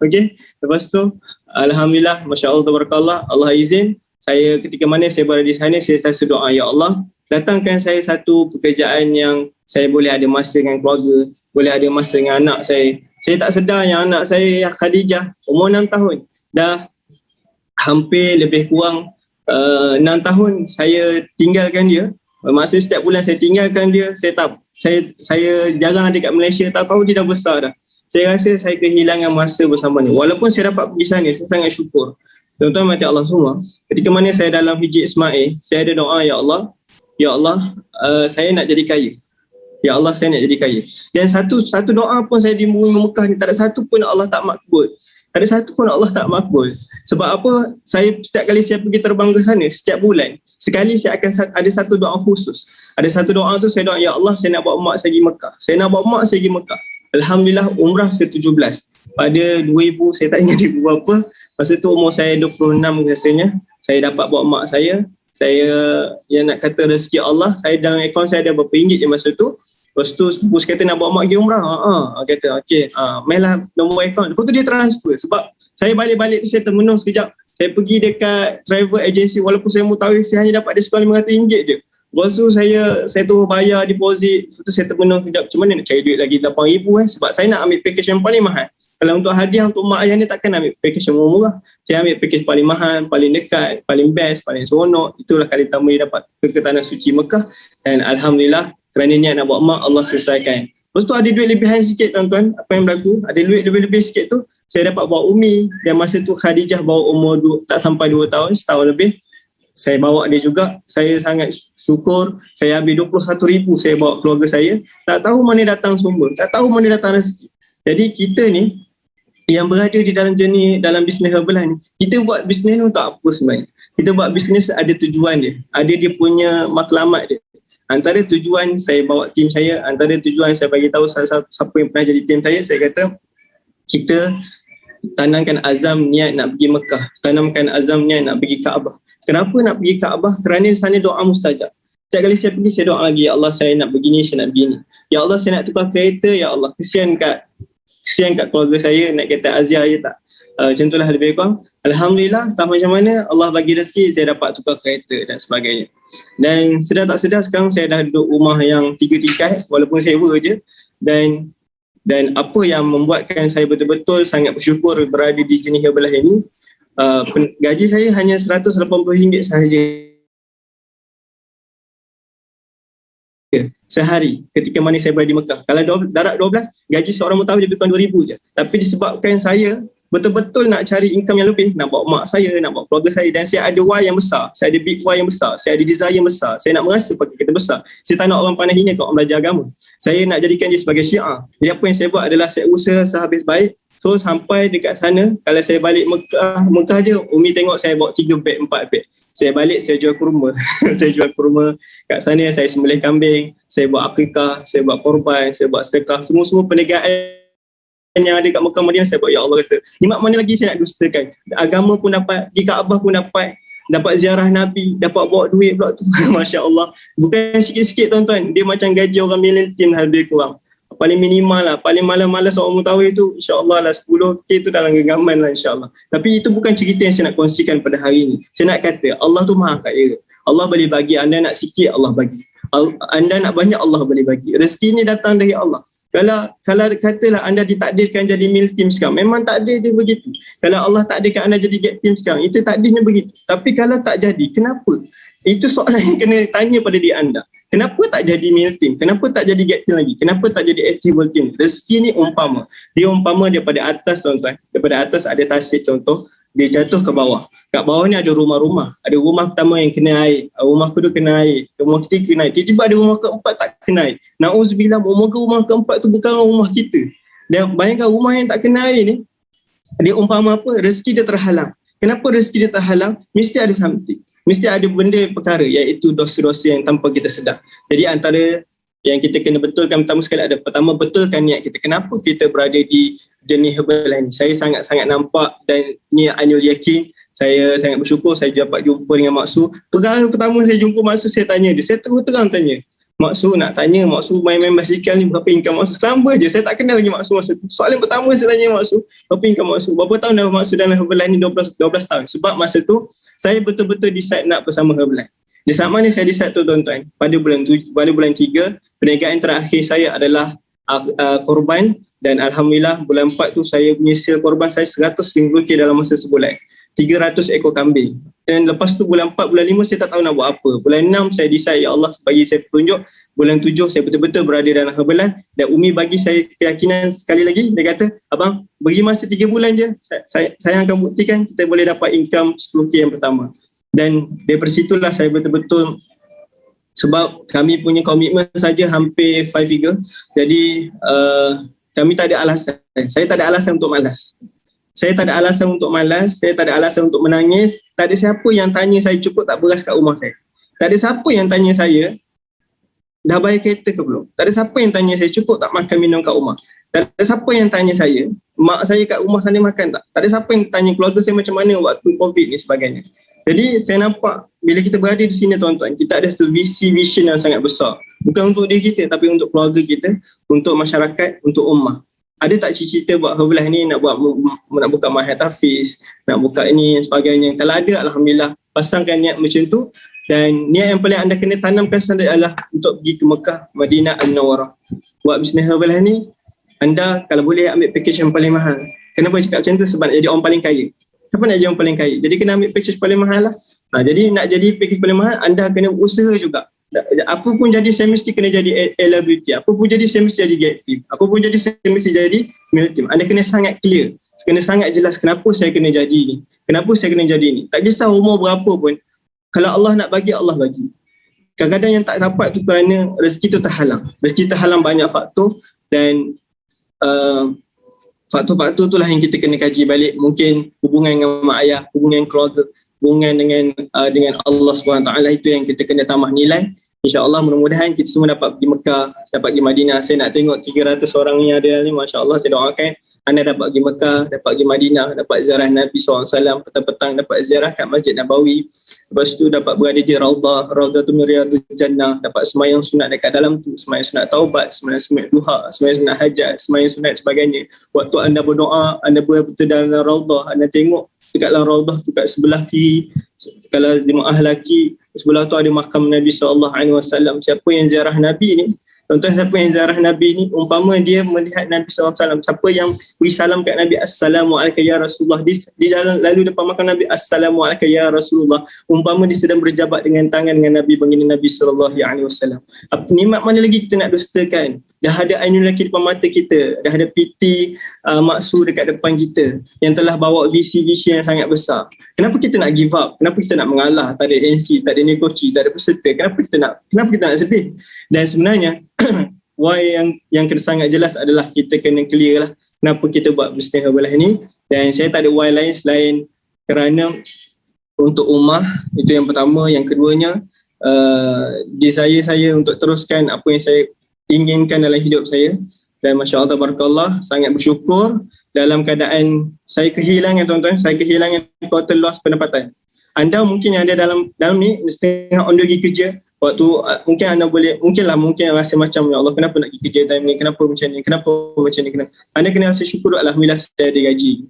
Okey. Lepas tu alhamdulillah, masya-Allah, tabarakallah, Allah izin saya ketika mana saya berada di sana, saya selalu doa, ya Allah, datangkan saya satu pekerjaan yang saya boleh ada masa dengan keluarga, boleh ada masa dengan anak saya. Saya tak sedar yang anak saya Khadijah umur 6 tahun. Dah hampir lebih kurang 6 tahun saya tinggalkan dia. Masa setiap bulan saya tinggalkan dia. Saya jarang ada kat Malaysia, tak tahu dia dah besar dah. Saya rasa saya kehilangan masa bersama dia. Walaupun saya dapat pergi sana, saya sangat syukur. Tuan-tuan mati Allah semua, ketika mana saya dalam Hijri Ismail, saya ada doa, Ya Allah, saya nak jadi kaya. Ya Allah, saya nak jadi kaya. Dan satu doa pun saya di Mekah ni, tak ada satu pun Allah tak makbul. Sebab apa? Saya setiap kali saya pergi terbang ke sana, setiap bulan, sekali saya akan ada satu doa khusus. Ada satu doa tu saya doa, ya Allah, saya nak bawa mak saya pergi Mekah. Alhamdulillah, umrah ke-17. Pada 2000, saya tak ingat 2000 berapa. Masa tu umur saya 26 rasanya. Saya dapat bawa mak saya. Saya yang nak kata rezeki Allah, saya dalam akaun saya ada berapa ringgit je masa tu. Lepas tu bos kata nak bawa mak pergi umrah. Kata okey, mainlah nombor akaun. Lepas tu dia transfer. Sebab saya balik-balik tu saya termenung sekejap. Saya pergi dekat travel agency, walaupun saya Mutawif, saya hanya dapat diskaun RM500 je. Lepas tu saya terus bayar deposit. Lepas tu saya termenung sekejap, macam mana nak cari duit lagi RM8,000 sebab saya nak ambil package yang paling mahal. Kalau untuk hadiah untuk mak ayah ni takkan ambil package yang murah. Saya ambil package paling mahal, paling dekat, paling best, paling seronok. Itulah kali pertama dia dapat ke tanah suci Mekah. Dan Alhamdulillah kerana niat nak buat mak, Allah selesaikan. Lepas tu ada duit lebihan sikit tuan-tuan. Apa yang berlaku? Ada duit lebih-lebih sikit tu. Saya dapat bawa Umi. Dan masa tu Khadijah bawa umur tak sampai 2 tahun, setahun lebih. Saya bawa dia juga. Saya sangat syukur. Saya habis 21,000 saya bawa keluarga saya. Tak tahu mana datang sumber. Tak tahu mana datang rezeki. Jadi kita ni yang berada di dalam jenis dalam bisnes Herbalife ni, kita buat bisnes ni untuk apa sebenarnya? Kita buat bisnes ada tujuan dia. Ada dia punya matlamat dia. Antara tujuan saya bawa tim saya, antara tujuan saya bagi tahu siapa yang pernah jadi tim saya kata kita tanamkan azam niat nak pergi Mekah, tanamkan azam niat nak pergi Kaabah. Kenapa nak pergi Kaabah? Kerana di sana doa mustajab. Setiap kali saya pergi, saya doa lagi, ya Allah saya nak begini, saya nak begini. Ya Allah saya nak tukar kereta, ya Allah kesian kat keluarga saya nak kereta Azia je tak. Macam itulah lebih kurang. Alhamdulillah, tak macam mana Allah bagi rezeki, saya dapat tukar kereta dan sebagainya. Dan sedar tak sedar sekarang saya dah duduk rumah yang 3 tingkat walaupun sewa je. Dan apa yang membuatkan saya betul-betul sangat bersyukur berada di jenis Herbalife ini, gaji saya hanya RM180 sahaja sehari ketika mana saya berada di Mekah. Kalau darab 12, gaji seorang mutawif lebih kurang RM2,000 je. Tapi disebabkan saya betul-betul nak cari income yang lebih, nak bawa mak saya, nak bawa keluarga saya, dan saya ada why yang besar, saya ada big why yang besar, saya ada desire yang besar, saya nak merasa pakai kereta besar. Saya tak nak orang pandang hina kalau orang belajar agama. Saya nak jadikan dia sebagai syiar. Jadi apa yang saya buat adalah saya usaha sehabis baik. So sampai dekat sana, kalau saya balik Mekah je, Umi tengok saya bawa 3 beg, 4 beg. Saya balik, saya jual kurma. Saya jual kurma. Kat sana saya sembelih kambing, saya buat akikah, saya buat korban, saya buat sedekah. Semua perniagaan yang ada kat Mekah Madinah saya buat. Ya Allah kata, ni mak mana lagi saya nak dustakan? Agama pun dapat, di Kaabah pun dapat ziarah Nabi, dapat bawa duit pula tu. Masya Allah. Bukan sikit-sikit tuan-tuan. Dia macam gaji orang millennium lebih kurang. Paling minimal lah, paling malas seorang mutawif tu insyaAllah lah 10K tu dalam genggaman lah insyaAllah. Tapi itu bukan cerita yang saya nak kongsikan pada hari ini. Saya nak kata Allah tu maha kaya. Allah boleh bagi, anda nak sikit Allah bagi. Anda nak banyak Allah boleh bagi. Rezeki ni datang dari Allah. Kalau katalah anda ditakdirkan jadi mil team sekarang, memang takdir dia begitu. Kalau Allah takdirkan anda jadi get team sekarang, itu takdirnya begitu. Tapi kalau tak jadi, kenapa? Itu soalan yang kena tanya pada diri anda. Kenapa tak jadi mil team? Kenapa tak jadi get team lagi? Kenapa tak jadi active team? Rezeki ni umpama. Dia umpama daripada atas tuan-tuan. Daripada atas ada tasik contoh, dia jatuh ke bawah. Kat bawah ni ada rumah-rumah. Ada rumah pertama yang kena air. Rumah kedua kena air. Rumah ketiga kena air. Tiba-tiba ada rumah keempat tak kena air. Na'udzubillah, rumah keempat tu bukan rumah kita. Dan bayangkan rumah yang tak kena air ni, dia umpama apa? Rezeki dia terhalang. Kenapa rezeki dia terhalang? Mesti ada something. Mesti ada benda perkara, iaitu dosa-dosa yang tanpa kita sedar. Jadi antara yang kita kena betulkan pertama sekali ada, pertama betulkan niat kita. Kenapa kita berada di jenis Herbalife ini? Saya sangat-sangat nampak dan ni Ainul yakin. Saya sangat bersyukur saya dapat jumpa dengan Mak Su. Pertama saya jumpa Mak Su, saya tanya dia. Saya terang tanya. Mak Su nak tanya, Mak Su main-main basikal ni berapa income Mak Su? Selama je, saya tak kenal lagi Mak Su masa tu. Soalan pertama saya tanya Mak Su, berapa income Mak Su? Berapa tahun dah Mak Su dalam Herbalife ni? 12 tahun. Sebab masa tu, saya betul-betul decide nak bersama Herbalife. Di saat mana saya decide tu tuan-tuan? Pada bulan 3, perniagaan terakhir saya adalah korban. Dan Alhamdulillah bulan 4 tu saya punya sale korban saya 150k dalam masa sebulan. 300 ekor kambing. Dan lepas tu bulan 4, bulan 5 saya tak tahu nak buat apa. Bulan 6 saya decide, ya Allah bagi saya petunjuk. Bulan 7 saya betul-betul berada dalam Herbalife. Dan Umi bagi saya keyakinan sekali lagi. Dia kata, abang beri masa 3 bulan je. Saya akan buktikan kita boleh dapat income 10k yang pertama. Dan daripada situlah saya betul-betul, sebab kami punya komitmen saja hampir 5 figure. Jadi kami tak ada alasan. Saya tak ada alasan untuk malas. Saya tak ada alasan untuk malas, saya tak ada alasan untuk menangis. Tak ada siapa yang tanya saya cukup tak beras kat rumah saya. Tak ada siapa yang tanya saya dah bayar kereta ke belum. Tak ada siapa yang tanya saya cukup tak makan minum kat rumah. Tak ada siapa yang tanya saya mak saya kat rumah sana makan tak. Tak ada siapa yang tanya keluarga saya macam mana waktu COVID ni sebagainya. Jadi saya nampak bila kita berada di sini tuan-tuan, kita ada satu vision yang sangat besar. Bukan untuk diri kita tapi untuk keluarga kita, untuk masyarakat, untuk ummah. Ada tak cita-cita buat Herbalife ni nak buka Mahat Hafiz, nak buka ini dan sebagainya? Kalau ada, Alhamdulillah, pasangkan niat macam tu. Dan niat yang paling anda kena tanamkan adalah untuk pergi ke Mekah, Madinah, Al-Munawwarah. Buat bisnes Herbalife ni, anda kalau boleh ambil package yang paling mahal. Kenapa cakap macam tu? Sebab nak jadi orang paling kaya. Siapa nak jadi orang paling kaya? Jadi kena ambil package paling mahal lah. Jadi nak jadi package paling mahal, anda kena usaha juga. Apa pun jadi saya mesti kena jadi eligibility. Apa pun jadi saya mesti jadi gate team. Apa pun jadi saya mesti jadi male team. Anda kena sangat clear. Kena sangat jelas kenapa saya kena jadi ni. Kenapa saya kena jadi ni. Tak kisah umur berapa pun. Kalau Allah nak bagi, Allah bagi. Kadang-kadang yang tak dapat tu kerana rezeki tu terhalang. Rezeki terhalang banyak faktor dan faktor-faktor itulah yang kita kena kaji balik. Mungkin hubungan dengan mak ayah, hubungan keluarga, hubungan dengan Allah SWT, itu yang kita kena tambah nilai. InsyaAllah mudah-mudahan kita semua dapat pergi Mekah, dapat pergi Madinah. Saya nak tengok 300 orang yang ada ni, Masya Allah, saya doakan anda dapat pergi Mekah, dapat pergi Madinah, dapat ziarah Nabi SAW, petang-petang dapat ziarah kat Masjid Nabawi. Lepas tu dapat berada di Raudah tu min Riyadul Jannah, dapat semayang sunat dekat dalam tu, semayang sunat taubat, semayang sunat duha, semayang sunat hajat, semayang sunat sebagainya. Waktu anda berdoa, anda berada dalam Raudah, anda tengok dekat dalam Raudah tu kat sebelah kiri, kalau jemaah lelaki, sebelah tu ada makam Nabi SAW. Siapa yang ziarah Nabi ni, tuan-tuan, siapa yang ziarah Nabi ni, umpama dia melihat Nabi SAW, siapa yang beri salam kat Nabi, Assalamualaikum ya Rasulullah, di jalan lalu depan makam Nabi, Assalamualaikum ya Rasulullah, umpama dia sedang berjabat dengan tangan dengan Nabi, baginda Nabi SAW. Nikmat mana lagi kita nak dustakan? Dah ada Ainul Laki depan mata kita, dah ada PT Maksu dekat depan kita yang telah bawa visi yang sangat besar. Kenapa kita nak give up? Kenapa kita nak mengalah? Tak ada NC, tak ada negoci, tak ada peserta. Kenapa kita nak sedih? Dan sebenarnya why yang kena sangat jelas adalah kita kena clear lah kenapa kita buat bisnes Herbalife ni. Dan saya tak ada why lain selain kerana untuk ummah, itu yang pertama. Yang keduanya, desire saya untuk teruskan apa yang saya inginkan dalam hidup saya. Dan Masya Allah Tabarakallah, sangat bersyukur dalam keadaan saya kehilangan, tuan-tuan, saya kehilangan total loss pendapatan. Anda mungkin yang ada dalam ni setengah on pergi kerja, waktu mungkin anda boleh, mungkin rasa macam, ya Allah, kenapa nak pergi kerja time ni, kenapa macam ni, kenapa anda kena rasa syukur, alhamdulillah saya ada gaji.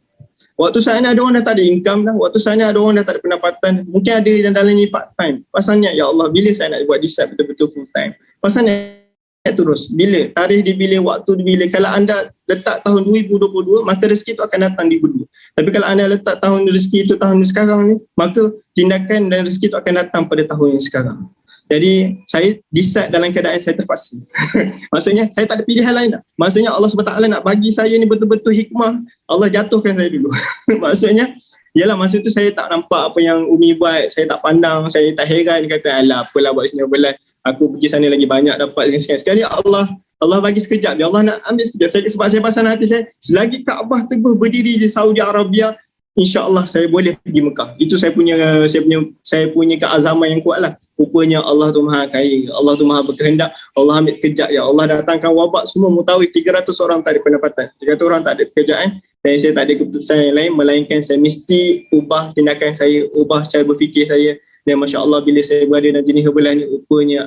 Waktu saat ni ada orang dah tak ada income dah, waktu saat ni ada orang dah tak ada pendapatan, mungkin ada yang dalam ni part time. Pasalnya, ya Allah, bila saya nak buat decide betul-betul full time? Pasalnya terus, bila tarikh dipilih, waktu dipilih. Kalau anda letak tahun 2022, maka rezeki itu akan datang di hulu. Tapi kalau anda letak tahun rezeki itu tahun sekarang ni, maka tindakan dan rezeki itu akan datang pada tahun yang sekarang. Jadi saya decide dalam keadaan saya terpaksa. Maksudnya saya tak ada pilihan lain dah. Maksudnya Allah SWT nak bagi saya ni betul-betul hikmah, Allah jatuhkan saya dulu. Maksudnya yalah, masa tu saya tak nampak apa yang Umi buat, saya tak pandang, saya tak heran, kata alah apalah buat sini Herbalife, aku pergi sana lagi banyak dapat sekali Allah bagi sekejap je, Allah nak ambil sekejap. Sebab saya pasang hati saya, selagi Kaabah teguh berdiri di Saudi Arabia, insya-Allah saya boleh pergi Mekah. Itu saya punya keazaman yang kuat lah. Rupanya Allah tu Maha Kaya, Allah tu Maha berkehendak, Allah ambil sekejap, ya Allah datangkan wabak, semua mutawif, 300 orang tak ada pendapatan, 300 orang tak ada pekerjaan, dan saya tak ada keputusan yang lain melainkan saya mesti ubah tindakan saya, ubah cara berfikir saya. Dan Masya Allah, bila saya berada dalam jenis Herbalife ni, rupanya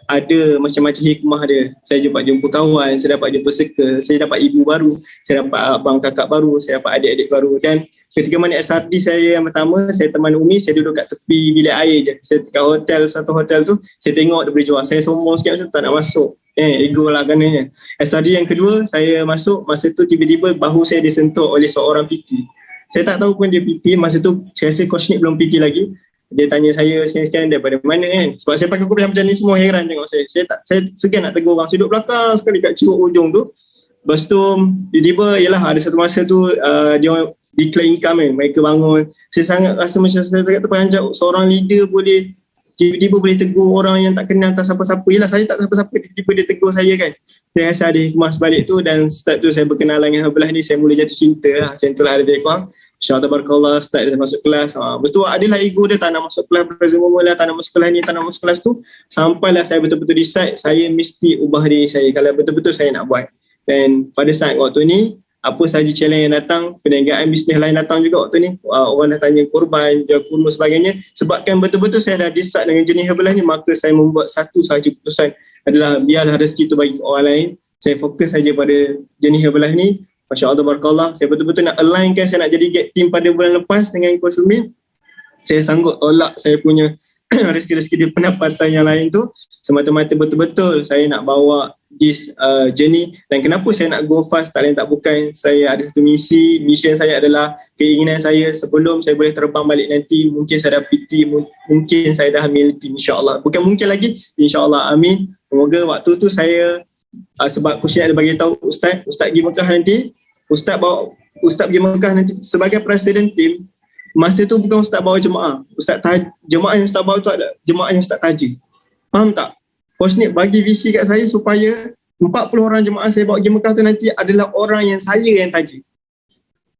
ada macam-macam hikmah dia. Saya jumpa kawan, saya dapat jumpa circle, saya dapat ibu baru, saya dapat abang kakak baru, saya dapat adik-adik baru. Dan ketika mana SRD saya yang pertama, saya teman Umi, saya duduk kat tepi bilik air je. Saya kat hotel, satu hotel tu, saya tengok dia boleh jual. Saya sombong sikit, macam tak nak masuk. Ego lah kananya. SRD yang kedua, saya masuk, masa tu tiba-tiba bahu saya disentuh oleh seorang PT. Saya tak tahu pun dia PT, masa tu saya rasa Coach Nick belum PT lagi. Dia tanya saya sekian-sekian daripada mana kan. Sebab saya pakai kopiah macam ni, semua heran tengok saya. Saya segan nak tegur orang. Saya duduk belakang sekali kat curug ujung tu. Lepas tu tiba-tiba, yalah ada satu masa tu dia declare income kan. Mereka bangun. Saya sangat rasa macam saya terperanjat. Seorang leader boleh tiba-tiba boleh tegur orang yang tak kenal, tak siapa-siapa. Yalah saya tak siapa-siapa, tiba-tiba dia tegur saya kan. Saya rasa ada hikmah sebalik tu. Dan start tu saya berkenalan dengan Herbalife ni, saya mula jatuh cinta lah. Macam tu lah lebih kurang. InsyaAllah Tabarakallah, start dia masuk kelas. Lepas tu adalah ego dia, tak nak masuk kelas Prezimumul lah, tak nak masuk kelas ni, tak nak masuk kelas tu. Sampailah saya betul-betul decide, saya mesti ubah diri saya kalau betul-betul saya nak buat. Dan pada saat waktu ni, apa sahaja challenge yang datang, perniagaan bisnes lain datang juga waktu ni. Orang dah tanya korban, jual kurma sebagainya. Sebabkan betul-betul saya dah decide dengan jenis Herbalife ni, maka saya membuat satu sahaja keputusan adalah biarlah rezeki tu bagi orang lain. Saya fokus saja pada jenis Herbalife ni. Masya Allah Tabarakallah, saya betul-betul nak alignkan, saya nak jadi gate team pada bulan lepas dengan Coach Umi. Saya sanggup tolak saya punya rezeki-rezeki di pendapatan yang lain tu, semata-mata betul-betul saya nak bawa this journey. Dan kenapa saya nak go fast, tak lain tak bukan, saya ada satu mission saya adalah keinginan saya sebelum saya boleh terbang balik nanti, mungkin saya dah PT, mungkin saya dah hamil tim, insyaAllah. Bukan mungkin lagi, insyaAllah, amin. Semoga waktu tu saya sebab Kusyin ada bagi tahu Ustaz pergi Mekah nanti, Ustaz pergi Mekah nanti sebagai presiden tim. Masa tu bukan Ustaz bawa jemaah. Jemaah yang Ustaz bawa tu ada jemaah yang Ustaz taja. Faham tak? Husni bagi visi kat saya supaya 40 orang jemaah saya bawa pergi Mekah tu nanti adalah orang yang saya yang taja.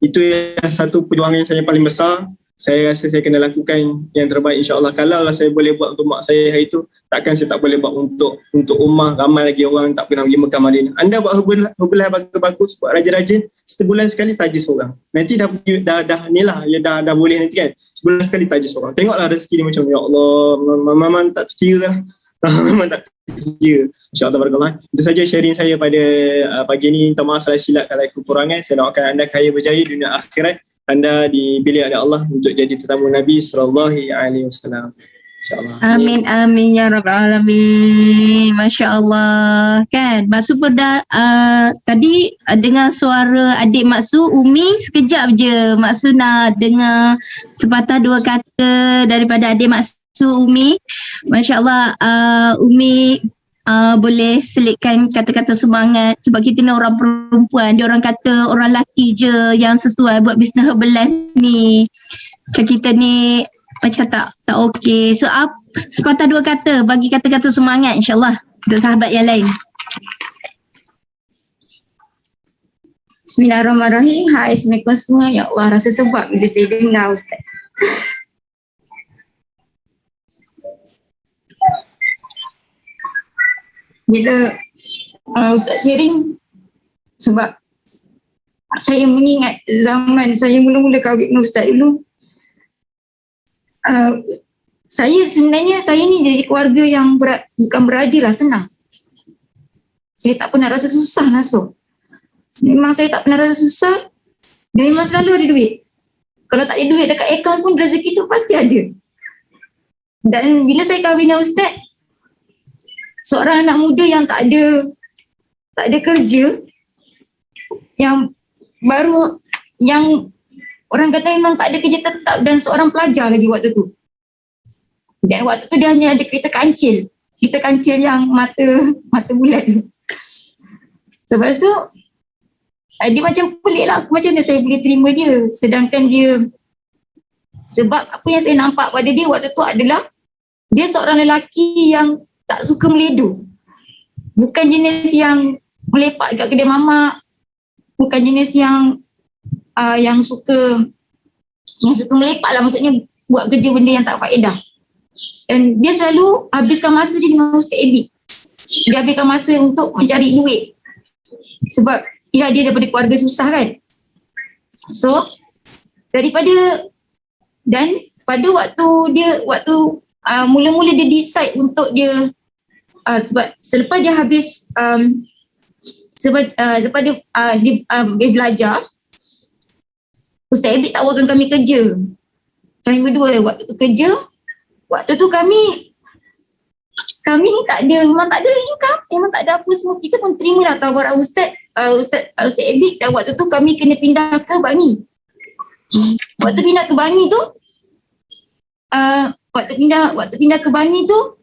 Itu yang satu perjuangan yang saya paling besar. Saya rasa saya kena lakukan yang terbaik, insyaAllah. Kalau lah saya boleh buat untuk mak saya hari itu, takkan saya tak boleh buat untuk ummah. Ramai lagi orang tak pernah pergi Mekah Madinah. Anda buat Herbalife bagus, buat rajin-rajin, sebulan sekali tajis seorang. Nanti dah ni lah, dah boleh nanti kan. Sebulan sekali tajis seorang. Tengoklah rezeki ni macam, ya Allah, memang tak kira lah. Memang tak kira. InsyaAllah, barakallah. Itu saja sharing saya pada pagi ni. Minta maaf salah silap kalau kekurangan. Saya doakan anda kaya berjaya dunia akhirat. Anda dipilih oleh Allah untuk jadi tetamu Nabi SAW. InsyaAllah. Amin, amin ya rabbal alamin. Masya Allah. Kan Mak Su pun dah tadi dengar suara adik Mak Su, Umi, sekejap je Mak Su nak dengar sepatah dua kata daripada adik Mak Su, Umi. Masya Allah, Umi boleh selitkan kata-kata semangat sebab kita ni orang perempuan, dia orang kata orang lelaki je yang sesuai buat bisnes Herbalife ni. Macam kita ni macam tak okey. So sepatah dua kata, bagi kata-kata semangat insyaAllah untuk sahabat yang lain. Bismillahirrahmanirrahim. Hai, Assalamualaikum semua. Ya Allah, rasa sebab bila saya dengar Ustaz. Bila Ustaz sharing, sebab saya mengingat zaman saya mula-mula kahwin dengan Ustaz dulu. Saya ni dari keluarga yang bukan berada lah senang. Saya tak pernah rasa susah langsung. Memang saya tak pernah rasa susah dan memang selalu ada duit. Kalau tak ada duit dekat akaun pun rezeki tu pasti ada. Dan bila saya kahwin dengan Ustaz, seorang anak muda yang tak ada kerja, yang baru, yang orang kata memang tak ada kerja tetap dan seorang pelajar lagi waktu tu. Dan waktu tu dia hanya ada kereta kancil yang mata bulat tu. Lepas tu dia macam pelik lah, macam mana saya boleh terima dia, sedangkan dia, sebab apa yang saya nampak pada dia waktu tu adalah dia seorang lelaki yang tak suka meledu. Bukan jenis yang melepak dekat kedai mamak. Bukan jenis yang suka melepak lah. Maksudnya buat kerja benda yang tak faedah. Dan dia selalu habiskan masa dia dengan Ustaz Ebit. Dia habiskan masa untuk mencari duit. Sebab dia daripada keluarga susah kan. So, dan pada waktu mula-mula dia decide untuk dia sebab selepas dia habis lepas dia belajar, Ustaz Ebit tawarkan kami kerja. Kami berdua waktu tu kerja. Waktu tu kami ni memang tak ada income, memang tak ada apa semua. Kita pun terimalah tawaran Ustaz Ebit, dan waktu tu kami kena pindah ke Bangi. Waktu pindah ke Bangi tu waktu pindah ke Bangi tu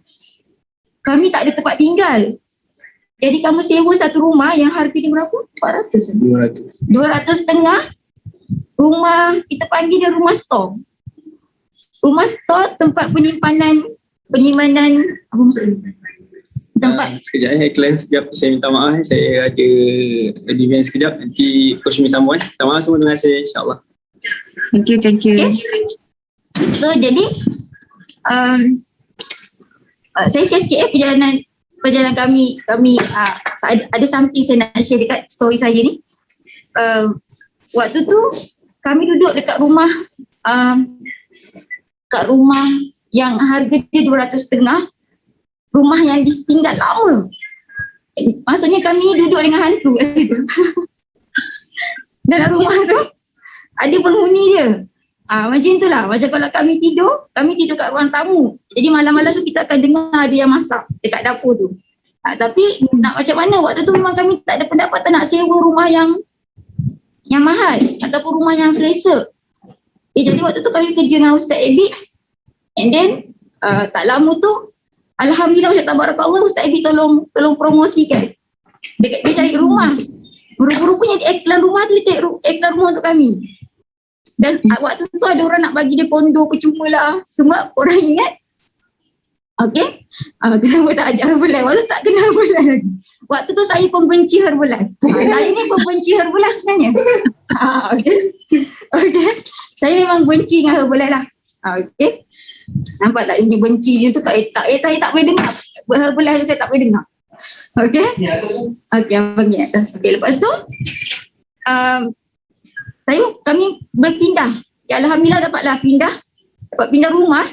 kami tak ada tempat tinggal. Jadi kami sewa satu rumah yang harga dia berapa? 200 setengah. Rumah, kita panggil dia rumah store. Rumah store, tempat penyimpanan apa maksudnya? Tempat. Sekejap iklan sekejap. Saya minta maaf, saya ada event sekejap. Nanti Coach Mi sambung. Minta maaf semua, terima kasih, insyaAllah. Thank you. Okay. So jadi saya share sikit perjalanan kami ada something saya nak share dekat story saya ni. Waktu tu kami duduk dekat rumah yang harga dia 200.5, rumah yang ditinggal lama. Maksudnya kami duduk dengan hantu kat situ. Dalam rumah tu ada penghuni dia. Macam itulah. Macam kalau kami tidur kat ruang tamu. Jadi malam-malam tu kita akan dengar dia yang masak dekat dapur tu. Tapi nak macam mana, waktu tu memang kami tak ada pendapatan nak sewa rumah yang mahal ataupun rumah yang selesa. Jadi waktu tu kami kerja dengan Ustaz Abid, and then tak lama tu alhamdulillah, macam tabarakallah, Ustaz Abid tolong promosikan. Dia cari rumah. Rupa-rupanya iklan rumah tu, dia cari iklan rumah untuk kami. Dan waktu tu ada orang nak bagi dia kondo percuma lah. Semua orang ingat. Okay. Kenapa tak ajak Herbalife? Waktu tu tak kenal Herbalife lagi. Waktu tu saya pembenci Herbalife. Saya ni pembenci Herbalife sebenarnya. Okay. Saya memang benci dengan Herbalife lah. Okay. Nampak tak dia benci je tu, saya tak boleh dengar. Herbalife tu saya tak boleh dengar. Okay. Okay, abang ingat. Okay, lepas tu kami berpindah. Ya, alhamdulillah dapat pindah rumah.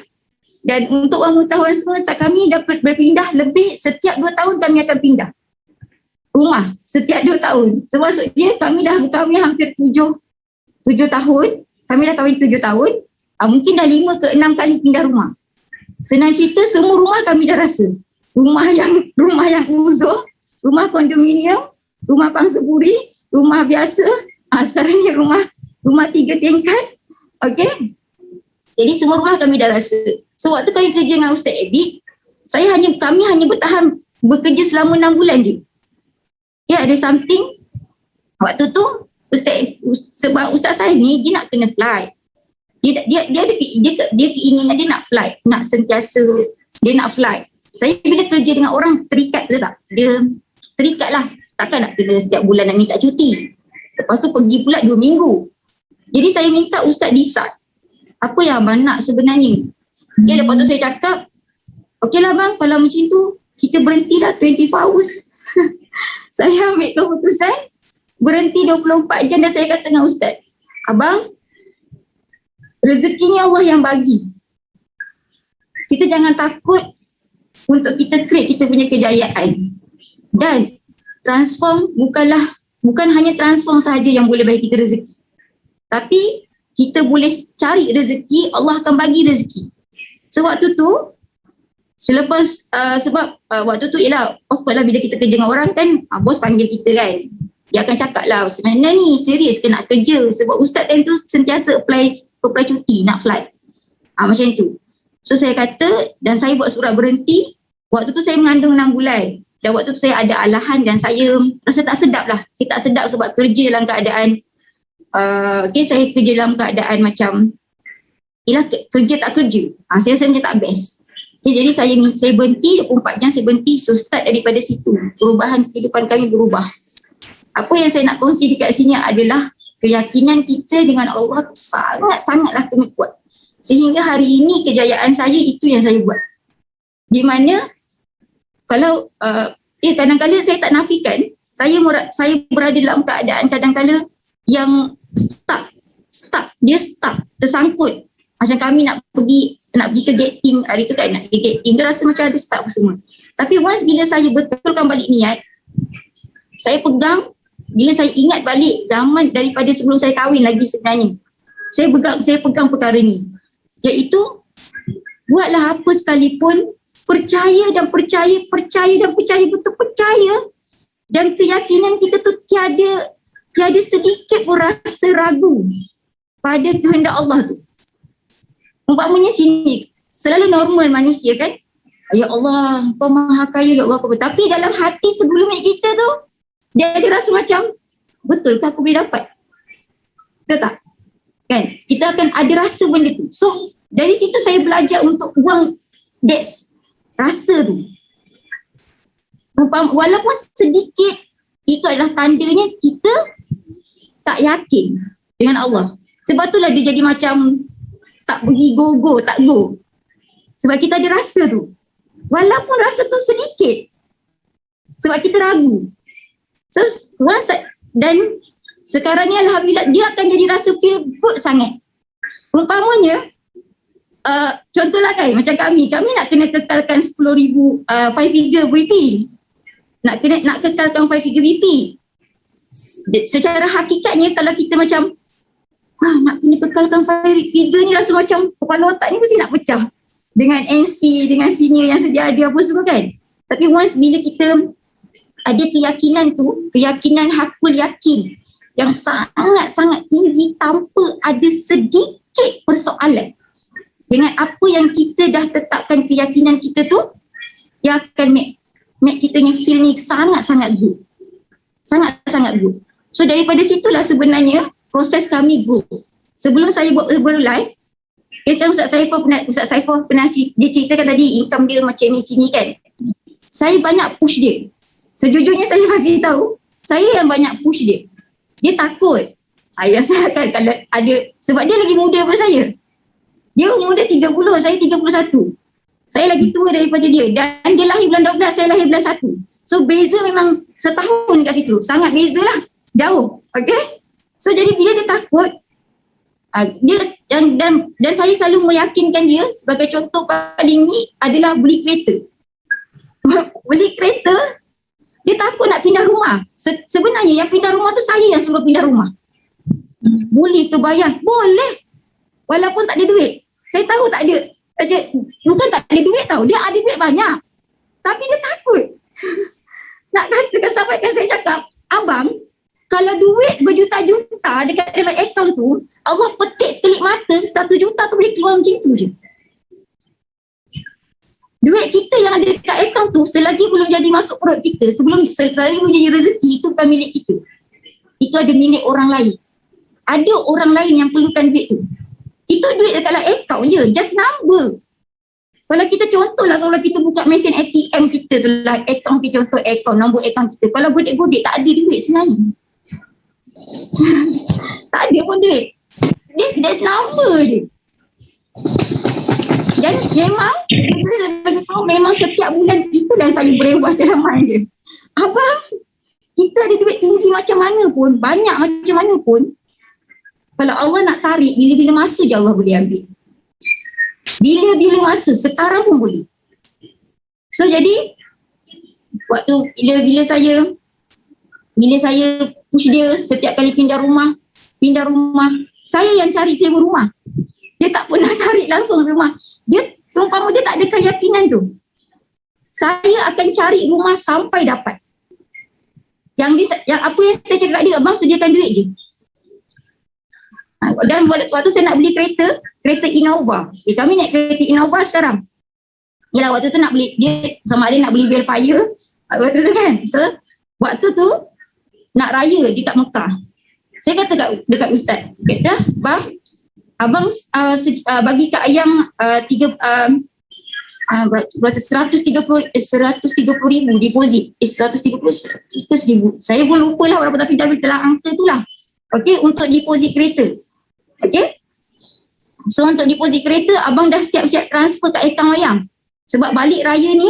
Dan untuk orang mengetahui semua, kami dapat berpindah lebih setiap 2 tahun kami akan pindah rumah. Setiap 2 tahun. So maksudnya kami dah berkahwin hampir 7 tahun. Kami dah kahwin 7 tahun. Mungkin dah 5 ke 6 kali pindah rumah. Senang cerita, semua rumah kami dah rasa. Rumah yang uzur, rumah kondominium, rumah pangsapuri, rumah biasa. Sekarang ni rumah 3 tingkat. Okay. Jadi semua rumah kami dah rasa. So waktu kami kerja dengan Ustaz Abid, kami hanya bertahan bekerja selama 6 bulan je. Ya, ada something. Waktu tu sebab Ustaz saya ni dia nak kena flight. Dia keinginan dia nak flight, nak sentiasa dia nak flight. Saya bila kerja dengan orang terikat, betul tak? Dia terikat lah. Takkan nak kena setiap bulan nak minta cuti. Lepas tu pergi pula 2 minggu. Jadi saya minta Ustaz decide. Apa yang abang nak sebenarnya? Okay, lepas tu saya cakap, okey lah bang, kalau macam tu, kita berhentilah 24 hours. Saya ambil keputusan, berhenti 24 jam dan saya kata dengan Ustaz, abang, rezekinya Allah yang bagi. Kita jangan takut untuk kita create kita punya kejayaan. Dan transform bukan hanya transform sahaja yang boleh bagi kita rezeki. Tapi kita boleh cari rezeki, Allah akan bagi rezeki. So waktu tu, selepas sebab waktu tu ialah, of course lah bila kita kerja dengan orang kan, bos panggil kita kan. Dia akan cakap lah, sebenarnya ni serius ke nak kerja? Sebab Ustaz time tu sentiasa apply cuti, nak flight. Macam tu. So saya kata, dan saya buat surat berhenti. Waktu tu saya mengandung 6 bulan. Dan waktu tu saya ada alahan dan saya rasa tak sedap lah. Saya tak sedap sebab kerja dalam keadaan saya kerja dalam keadaan macam kerja tak kerja. Saya rasa macam tak best. Jadi saya berhenti 24 jam, saya berhenti. So start daripada situ, perubahan kehidupan kami berubah. Apa yang saya nak kongsi dekat sini adalah keyakinan kita dengan Allah sangat-sangatlah kena kuat. Sehingga hari ini kejayaan saya itu yang saya buat. Di mana kalau kadang-kadang saya tak nafikan, saya berada dalam keadaan kadang-kadang yang stuck, tersangkut. Macam kami nak pergi ke gate team hari tu kan, nak pergi gate team, dia rasa macam ada stuck semua. Tapi once bila saya betulkan balik niat, saya pegang, bila saya ingat balik zaman daripada sebelum saya kahwin lagi sebenarnya, saya pegang perkara ni, iaitu buatlah apa sekalipun, percaya, betul percaya, dan keyakinan kita tu tiada sedikit pun rasa ragu pada kehendak Allah tu. Umpamanya sini, selalu normal manusia kan, ya Allah, kau maha kaya, ya Allah, kau. Tapi dalam hati sebelumnya kita tu, dia ada rasa macam, betulkah aku boleh dapat? Betul tak? Kan? Kita akan ada rasa benda tu. So, dari situ saya belajar untuk buang rasa tu. Walaupun sedikit, itu adalah tandanya kita tak yakin dengan Allah. Sebab itulah dia jadi macam tak pergi go, tak go. Sebab kita ada rasa tu. Walaupun rasa tu sedikit. Sebab kita ragu. So, dan sekarang ni alhamdulillah dia akan jadi rasa feel good sangat. Umpamanya, contohlah kan, macam kami nak kena kekalkan 10,000 5 figure VP. Nak kekalkan 5 figure VP. Secara hakikatnya kalau kita macam nak kena kekalkan 5 figure ni, rasa macam kepala otak ni mesti nak pecah. Dengan NC, dengan senior yang sedia ada apa semua kan. Tapi once bila kita ada keyakinan tu, keyakinan hakul yakin yang sangat-sangat tinggi tanpa ada sedikit persoalan dengan apa yang kita dah tetapkan keyakinan kita tu, yang akan make kita ni feel ni sangat-sangat good. Sangat-sangat good. So daripada situlah sebenarnya proses kami grow. Sebelum saya buat Herbalife, kan Ustaz Saiful pernah dia ceritakan tadi income dia macam ni kan. Saya banyak push dia. Sejujurnya saya bagi tahu, saya yang banyak push dia. Dia takut. Biasa kan kalau ada, sebab dia lagi muda daripada saya. Dia umur dia 30, saya 31. Saya lagi tua daripada dia. Dan dia lahir bulan 12, saya lahir bulan 1. So beza memang setahun kat situ. Sangat beza lah. Jauh. Okay. So jadi bila dia takut, dia dan saya selalu meyakinkan dia, sebagai contoh paling ni adalah beli kereta. Beli kereta, dia takut nak pindah rumah. Sebenarnya yang pindah rumah tu saya yang suruh pindah rumah. Boleh ke bayar? Boleh. Walaupun tak ada duit. Saya tahu tak ada. Bukan tak ada duit tau. Dia ada duit banyak. Tapi dia takut. Nak katakan sampai kan saya cakap, abang, kalau duit berjuta-juta dekat dalam akaun tu, Allah petik sekelip mata, 1 juta tu boleh keluar macam tu je. Duit kita yang ada dekat akaun tu, selagi belum jadi masuk perut kita, selagi belum jadi rezeki, itu bukan milik kita. Itu ada milik orang lain. Ada orang lain yang perlukan duit tu. Itu duit dekat dalam akaun je, just number. Kalau kita contohlah, kalau kita buka mesin ATM kita tu lah, akaun kita, contoh akaun, nombor akaun kita. Kalau godek-godek tak ada duit sebenarnya. Tak ada pun duit. That's number je. Dan memang, saya bagi tahu, memang setiap bulan itu dan saya brainwash dalam mind dia. Abang, kita ada duit tinggi macam mana pun, banyak macam mana pun, kalau Allah nak tarik, bila-bila masa je Allah boleh ambil. Bila-bila masa, sekarang pun boleh. So jadi, waktu bila saya push dia setiap kali pindah rumah, saya yang cari sewa rumah. Dia tak pernah cari langsung rumah. Dia, umpama dia tak ada keyakinan tu, saya akan cari rumah sampai dapat. Yang apa yang saya cakap dia, abang sediakan duit je. Dan waktu saya nak beli kereta Innova. Kami naik kereta Innova sekarang. Yalah, waktu tu nak beli, dia sama ada nak beli Velfire waktu tu kan. So waktu tu nak raya dekat Mekah. Saya kata dekat ustaz, kata, bang, abang bagi Kak Ayang 130,000 deposit. 130,000. Saya pun lupa lah berapa, tapi dalam angka tu lah. Okay, untuk deposit kereta. Okay. So untuk deposit kereta, abang dah siap-siap transfer kat akaun Ayang. Sebab balik raya ni,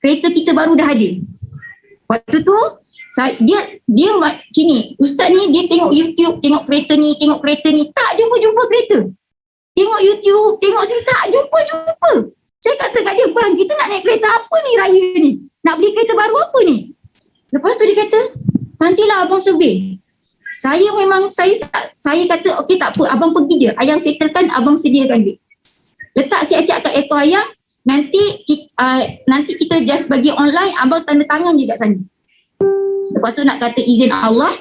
kereta kita baru dah ada. Waktu tu, dia sini, ustaz ni dia tengok YouTube, tengok kereta ni, tak jumpa kereta. Tengok YouTube, tengok sini, tak jumpa. Saya kata kat dia, bang, kita nak naik kereta apa ni raya ni? Nak beli kereta baru apa ni? Lepas tu dia kata, nantilah abang survey. Saya kata, okey tak apa, abang pergi dia. Ayang settlekan, abang sediakan duit. Letak siap-siap kat akaun Ayang, nanti kita just bagi online, abang tanda tangan je kat sana. Lepas tu nak kata izin Allah,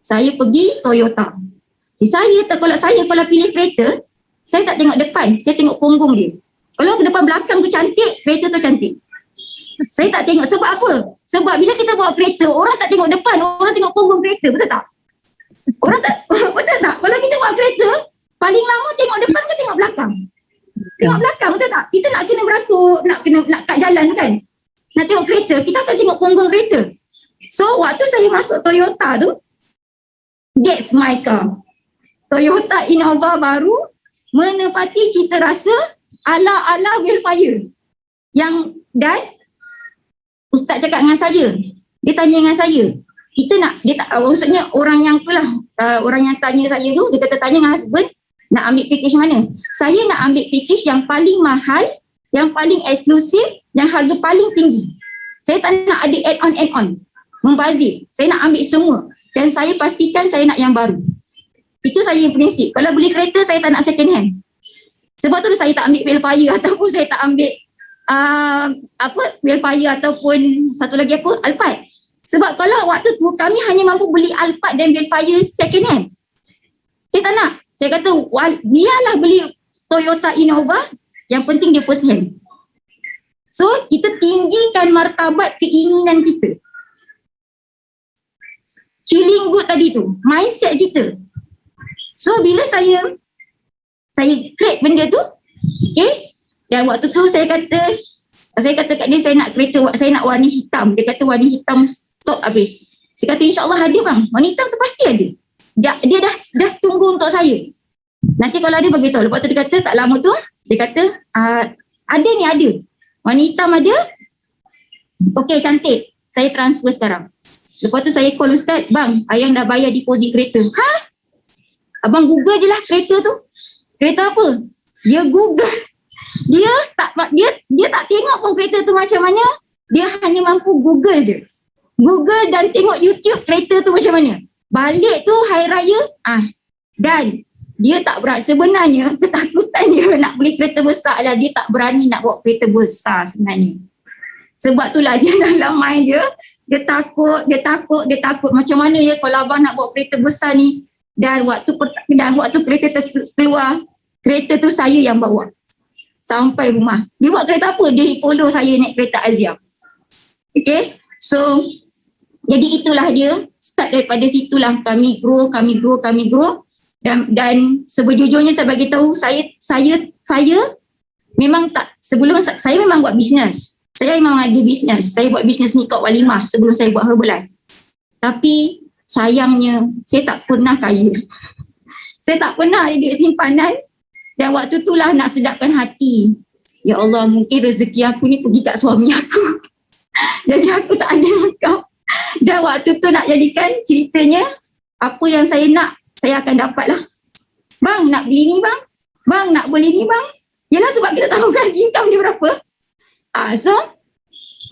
saya pergi Toyota. Kalau pilih kereta, saya tak tengok depan, saya tengok punggung dia. Kalau ke depan belakang tu cantik, kereta tu cantik. Saya tak tengok, sebab apa? Sebab bila kita bawa kereta, orang tak tengok depan, orang tengok punggung kereta, betul tak? Betul tak? Kalau kita bawa kereta, paling lama tengok depan ke tengok belakang? Tengok belakang, betul tak? Kita nak kena beratur, nak kat jalan kan? Nak tengok kereta, kita akan tengok punggung kereta. So waktu saya masuk Toyota tu, that's my car. Toyota Innova baru, menepati cita rasa ala-ala Velfire. Dan ustaz cakap dengan saya, dia tanya dengan saya, maksudnya orang yang tanya saya tu, dia kata tanya dengan husband, nak ambil package mana? Saya nak ambil package yang paling mahal, yang paling eksklusif, yang harga paling tinggi. Saya tak nak ada add-on, membazir. Saya nak ambil semua. Dan saya pastikan saya nak yang baru. Itu saya prinsip. Kalau beli kereta, saya tak nak second hand. Sebab tu saya tak ambil Velfire ataupun saya tak ambil Wildfire ataupun satu lagi apa, Alphard. Sebab kalau waktu tu kami hanya mampu beli Alphard dan Wildfire second hand. Saya tak nak. Saya kata biarlah beli Toyota Innova, yang penting dia first hand. So kita tinggikan martabat keinginan kita. Feeling good tadi tu, mindset kita. So bila saya create benda tu, okay, dan waktu tu saya kata kat dia saya nak kereta, saya nak warna hitam. Dia kata warna hitam stok habis. Saya kata insyaAllah ada bang, warna hitam tu pasti ada. Dia dah tunggu untuk saya. Nanti kalau ada beritahu. Lepas tu dia kata tak lama tu, dia kata ada ni, ada. Warna hitam ada. Okay, cantik. Saya transfer sekarang. Lepas tu saya call ustaz, bang, ayang dah bayar deposit kereta. Ha? Abang Google je lah kereta tu. Kereta apa? Dia Google. Dia tak tengok pun kereta tu macam mana. Dia hanya mampu Google je. Google dan tengok YouTube kereta tu macam mana. Balik tu hari raya, dan dia tak berani. Sebenarnya ketakutan dia nak beli kereta besar lah. Dia tak berani nak bawa kereta besar sebenarnya. Sebab itulah dia dalam mind dia takut. Macam mana ya kalau abang nak bawa kereta besar ni. Dan waktu kereta keluar, kereta tu saya yang bawa sampai rumah. Dia buat kereta apa? Dia follow saya naik kereta Azia. Okay, so jadi itulah dia. Start daripada situlah kami grow. Dan sebejujurnya saya bagi tahu, saya memang tak, sebelum saya memang buat bisnes. Saya memang ada bisnes. Saya buat bisnes nikah walimah sebelum saya buat Herbalife. Tapi sayangnya saya tak pernah kaya. Saya tak pernah ada duit simpanan. Dan waktu itulah nak sedapkan hati. Ya Allah, mungkin rezeki aku ni pergi kat suami aku. Jadi aku tak ada nikah. Dan waktu tu nak jadikan ceritanya, apa yang saya nak, saya akan dapat lah. Bang, nak beli ni bang. Bang, nak beli ni bang. Yelah sebab kita tahu kan income dia berapa. So,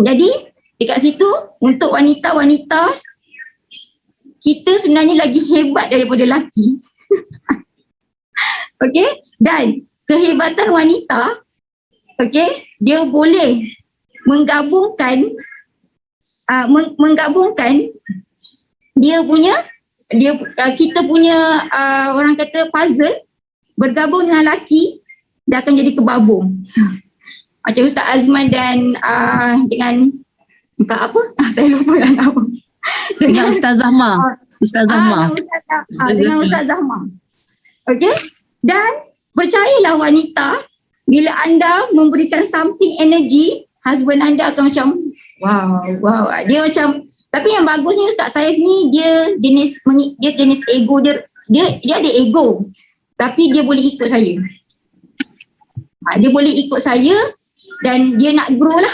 jadi dekat situ untuk wanita-wanita, kita sebenarnya lagi hebat daripada lelaki. Okay, dan kehebatan wanita, okay, dia boleh menggabungkan kita punya orang kata puzzle bergabung dengan lelaki, dia akan jadi kebabung. Macam Ustaz Azman dan dengan Kak apa? Saya lupa dah nama. Dengan Ustaz Zahma. Dengan Ustaz Zahma. Okay? Dan percayalah wanita, bila anda memberikan something energy, husband anda akan macam wow. Dia macam, tapi yang bagusnya Ustaz Saif ni dia jenis ego dia ada ego. Tapi dia boleh ikut saya. Dia boleh ikut saya dan dia nak grow lah.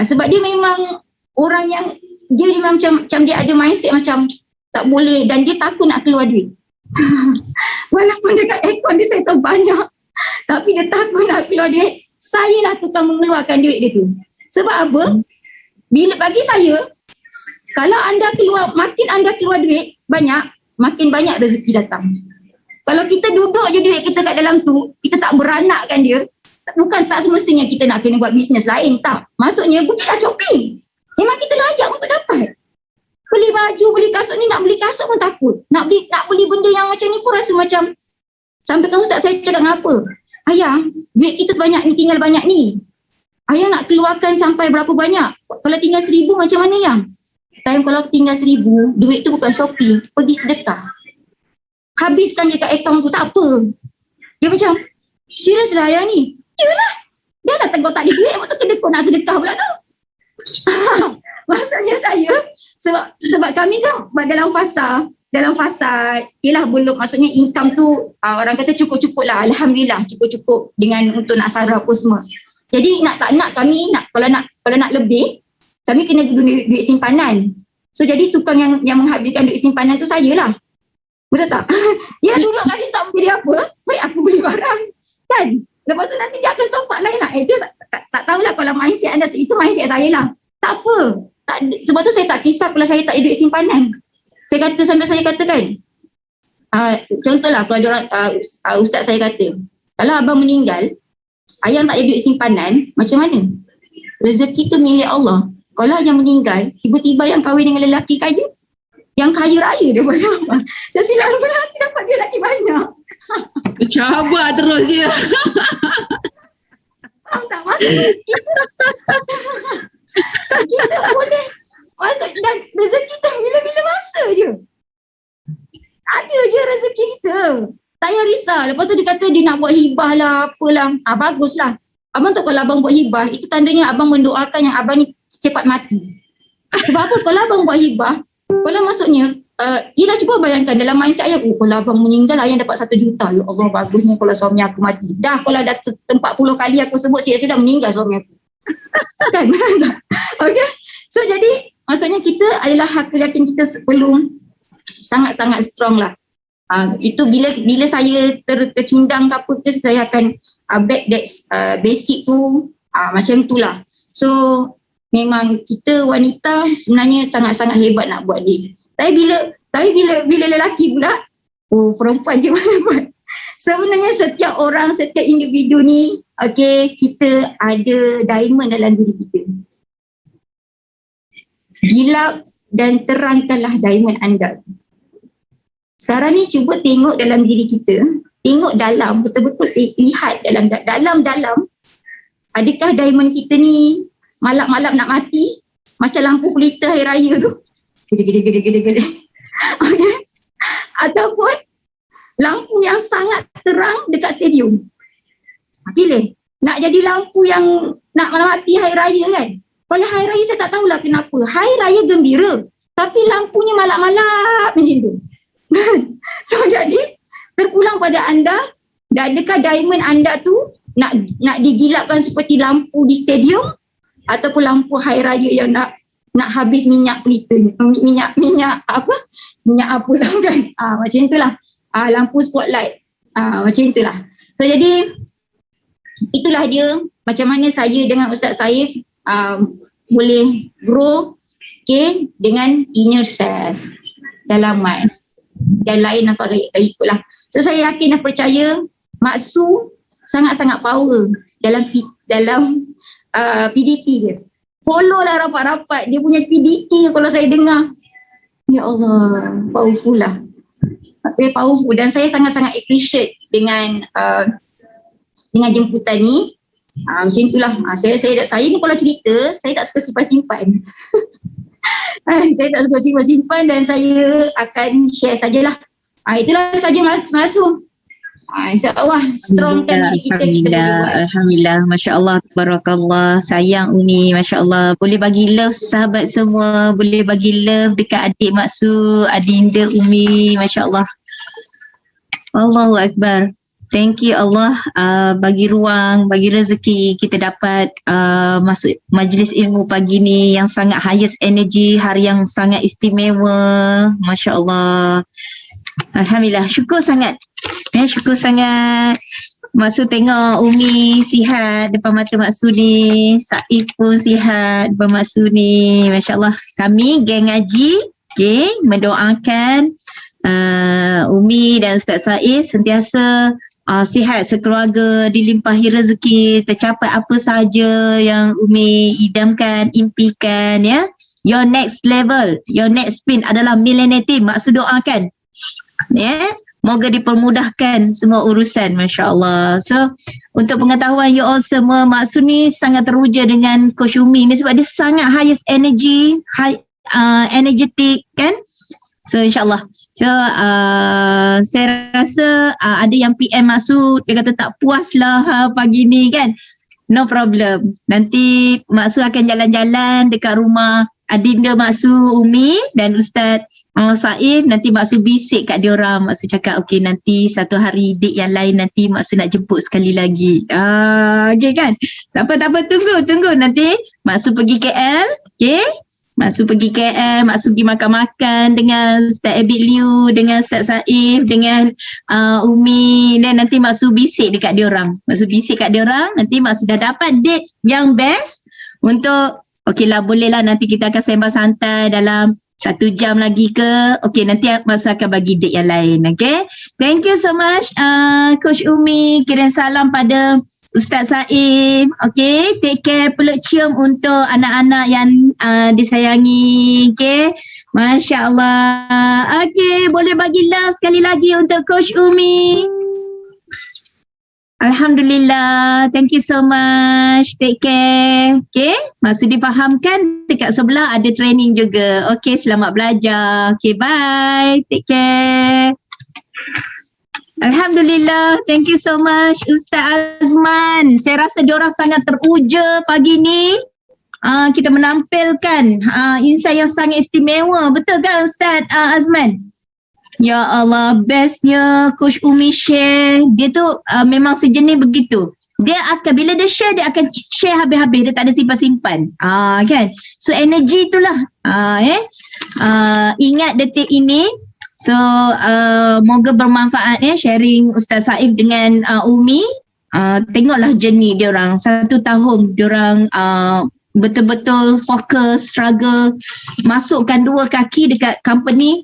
Sebab dia memang orang yang dia macam dia ada mindset macam tak boleh dan dia takut nak keluar duit. Walaupun dekat akaun dia saya tahu banyak, tapi dia takut nak keluar duit. Saya lah tukang mengeluarkan duit dia tu. Sebab apa? Bila bagi saya, kalau makin anda keluar duit banyak, makin banyak rezeki datang. Kalau kita duduk je duit kita kat dalam tu, kita tak beranakkan dia, bukan tak semestinya kita nak kena buat bisnes lain, tak. Maksudnya pergilah shopping. Memang kita layak untuk dapat. Beli baju, beli kasut ni, nak beli kasut pun takut. Nak beli benda yang macam ni pun rasa macam, sampai kan Ustaz saya cakap ngapa? Ayah, duit kita banyak ni, tinggal banyak ni. Ayah nak keluarkan sampai berapa banyak? Kalau tinggal 1,000 macam mana yang? Time kalau tinggal 1,000, duit tu bukan shopping, pergi sedekah. Habiskan je kat akaun tu, tak apa. Dia macam, serius lah ayah ni? Yalah, dah lah tengok tak ada duit, lepas tu kedekut nak sedekah pula tu. Maksudnya saya, sebab kami kan dalam fasa, yelah belum, maksudnya income tu orang kata cukup-cukup lah, Alhamdulillah cukup-cukup dengan untuk nak saraf apa semua. Jadi kami kalau nak lebih, kami kena duit simpanan. So jadi tukang yang menghabiskan duit simpanan tu saya lah. Betul tak? Dia duduk kat situ tak beli apa, baik aku beli barang. Kan? Lepas tu nanti dia akan top up lain lah. Itu tak tahulah kalau mindset anda, itu mindset saya lah. Tak apa. Sebab tu saya tak kisah kalau saya tak ada duit simpanan. Saya katakan, contohlah kalau ada orang, ustaz saya kata, kalau abang meninggal, ayang tak ada duit simpanan, macam mana? Rezeki tu milik Allah. Kalau yang meninggal, tiba-tiba yang kahwin dengan lelaki kaya, yang kaya raya daripada abang. Saya silap lelaki dapat duit lelaki banyak. Cabar terus dia. Faham tak? Maksudnya kita boleh masuk dan rezeki tu bila-bila masa je. Ada je rezeki kita. Tak payah risau. Lepas tu dia kata dia nak buat hibah lah, apalah. Baguslah. Abang tahu kalau abang buat hibah, itu tandanya abang mendoakan yang abang ni cepat mati. Sebab apa? Kalau abang buat hibah, kalau maksudnya, yelah cuba bayangkan dalam mindset ayah, kalau abang meninggal, ayah dapat 1 juta. Ya Allah, bagusnya kalau suami aku mati. Dah kalau dah 40 kali aku sebut, saya sudah meninggal suami aku. Kan? Okay? So jadi, maksudnya kita adalah hak yakin kita perlu sangat-sangat strong lah. Itu bila saya terkecundang ke apa ke, saya akan back that basic tu macam itulah. So memang kita wanita sebenarnya sangat-sangat hebat nak buat ni. Tapi bila lelaki pula, perempuan je mana buat. Sebenarnya setiap orang, setiap individu ni, okay, kita ada diamond dalam diri kita. Gilap dan terangkanlah diamond anda. Sekarang ni cuba tengok dalam diri kita, tengok dalam, betul-betul lihat dalam, adakah diamond kita ni malap-malap nak mati, macam lampu pelita hari raya tu, gede. Okay. Ataupun lampu yang sangat terang dekat stadium. Pilih, nak jadi lampu yang nak mati hari raya kan? Kalau hari raya saya tak tahulah kenapa, hari raya gembira, tapi lampunya malap-malap macam tu. So jadi terpulang pada anda, adakah diamond anda tu nak digilapkan seperti lampu di stadium ataupun lampu hari raya yang nak habis minyak pelita, minyak apa lah kan, macam itulah, lampu spotlight, macam itulah. So jadi itulah dia macam mana saya dengan Ustaz Saif boleh grow, okay, dengan inner self, dalaman. Dan lain aku agak ikutlah. So saya yakin dan percaya Mak Su sangat-sangat power dalam PDT dia. Follow lah rapat-rapat dia punya PDT kalau saya dengar. Ya Allah, powerful lah. Okay, powerful, dan saya sangat-sangat appreciate dengan jemputan ni. Macam itulah. Saya ni kalau cerita, saya tak suka simpan-simpan. Saya tak suka simpan dan saya akan share sajalah. Itulah saja Mak Su. InsyaAllah strongkan diri kita boleh buat. Alhamdulillah, Masya Allah, Tabarakallah. Sayang Umi, Masya Allah. Boleh bagi love sahabat semua, boleh bagi love dekat adik Mak Su, adinda Umi, Masya Allah. Allahu Akbar. Thank you Allah, bagi ruang, bagi rezeki kita dapat masuk majlis ilmu pagi ni yang sangat highest energy, hari yang sangat istimewa. Masya Allah. Alhamdulillah, syukur sangat. Syukur sangat. Mak Su tengok Umi sihat depan mata Mak Su ni, Saif pun sihat depan Mak Su ni. Masya Allah. Kami geng ngaji, okay, mendoakan Umi dan Ustaz Saif sentiasa sihat sekeluarga, dilimpahi rezeki, tercapai apa sahaja yang Umi idamkan, impikan, ya. Your next level, your next sprint adalah millionaire team. Mak Su doakan, ya. Moga dipermudahkan semua urusan, Masya Allah. So, untuk pengetahuan you all semua, Mak Su ni sangat teruja dengan Coach Umi ni sebab dia sangat highest energy, energetic kan. So, insyaAllah. So saya rasa ada yang PM Mak Su, dia kata tak puas lah pagi ni kan. No problem. Nanti Mak Su akan jalan-jalan dekat rumah adinda Mak Su, Umi dan Ustaz Saif. Nanti Mak Su bisik kat diorang. Mak Su cakap okay, nanti satu hari date yang lain nanti Mak Su nak jemput sekali lagi. Okay kan. Tak apa, tunggu nanti Mak Su pergi KL, okay. Mak Su pergi KL, Mak Su pergi makan-makan dengan Ustaz Abid Liu, dengan Ustaz Saif, dengan Umi, dan nanti Mak Su bisik dekat diorang. Mak Su bisik kat diorang, nanti Mak Su dah dapat date yang best untuk, okey lah, boleh lah nanti kita akan sembang santai dalam 1 jam lagi ke. Okey, nanti Mak Su akan bagi date yang lain, okay. Thank you so much Coach Umi, kirim salam pada Ustaz Saif. Okay, take care, peluk cium untuk anak-anak yang disayangi. Okay, Masya Allah. Okay, boleh bagi love sekali lagi untuk Coach Umi. Alhamdulillah, thank you so much. Take care. Okay, maksud difahamkan dekat sebelah ada training juga. Okay, selamat belajar. Okay, bye. Take care. Alhamdulillah, thank you so much Ustaz Azman. Saya rasa diorang sangat teruja pagi ni. Kita menampilkan insan yang sangat istimewa. Betul kan Ustaz Azman? Ya Allah, bestnya Coach Umi share. Dia tu memang sejenis begitu. Dia akan, bila dia akan share habis-habis. Dia tak ada simpan-simpan. Kan? So energy itulah. Ingat detik ini. So moga bermanfaat sharing Ustaz Saif dengan Umi. Tengoklah journey diorang. 1 tahun diorang betul-betul fokus, struggle, masukkan 2 kaki dekat company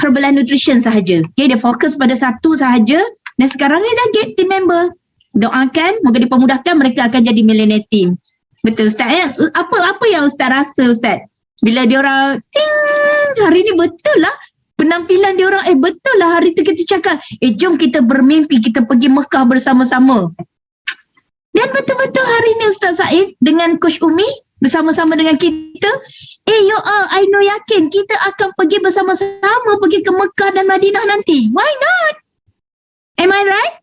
Herbalife Nutrition sahaja. Okay, dia fokus pada satu sahaja dan sekarang ni dah get team member. Doakan moga dipermudahkan mereka akan jadi millionaire team. Betul Ustaz ya? Apa yang Ustaz rasa Ustaz? Bila diorang hari ni betul lah penampilan diorang, betul lah hari tu kita cakap, jom kita bermimpi, kita pergi Mekah bersama-sama. Dan betul-betul hari ni Ustaz Saif dengan Coach Umi bersama-sama dengan kita, you all, I know yakin kita akan pergi bersama-sama pergi ke Mekah dan Madinah nanti. Why not? Am I right?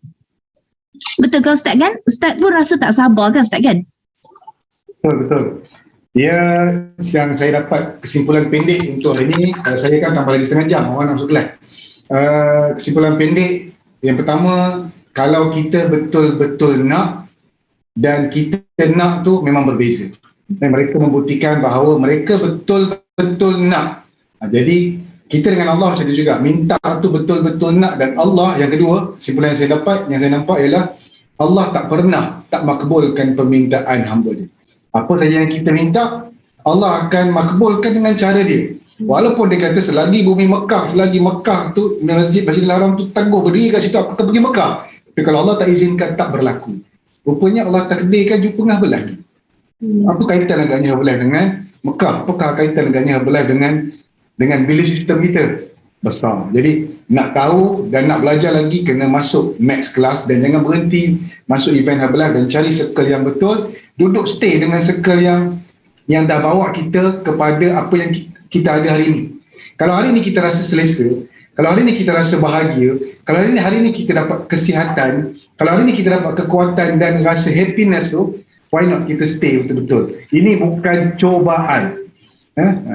Betul kan Ustaz kan? Ustaz pun rasa tak sabar kan Ustaz kan? Betul. Ya, yang saya dapat kesimpulan pendek untuk hari ini, kalau saya kan tambah lagi setengah jam orang nak masuk kelas. Kesimpulan pendek, yang pertama, kalau kita betul-betul nak dan kita nak tu memang berbeza. Dan mereka membuktikan bahawa mereka betul-betul nak. Jadi kita dengan Allah macam tu juga, minta tu betul-betul nak, dan Allah, yang kedua, kesimpulan yang saya dapat, yang saya nampak ialah Allah tak pernah tak makbulkan permintaan hamba dia. Apa saja yang kita minta, Allah akan makbulkan dengan cara dia. Walaupun dia kata selagi bumi Mekah, selagi Mekah tu, Masjidil Haram tu tangguh berdiri kat situ, kita pergi Mekah. Tapi kalau Allah tak izinkan, tak berlaku. Rupanya Allah takdirkan jumpa tengah belah ni. Apa kaitan agaknya Herbalife dengan Mekah? Apakah kaitan agaknya Herbalife dengan belief system kita? Besar. Jadi nak tahu dan nak belajar lagi, kena masuk max class dan jangan berhenti masuk event Herbalife dan cari circle yang betul. Duduk stay dengan circle yang dah bawa kita kepada apa yang kita ada hari ini. Kalau hari ini kita rasa selesa, kalau hari ini kita rasa bahagia, kalau hari ini kita dapat kesihatan, kalau hari ini kita dapat kekuatan dan rasa happiness tu, why not kita stay betul-betul. Ini bukan cobaan.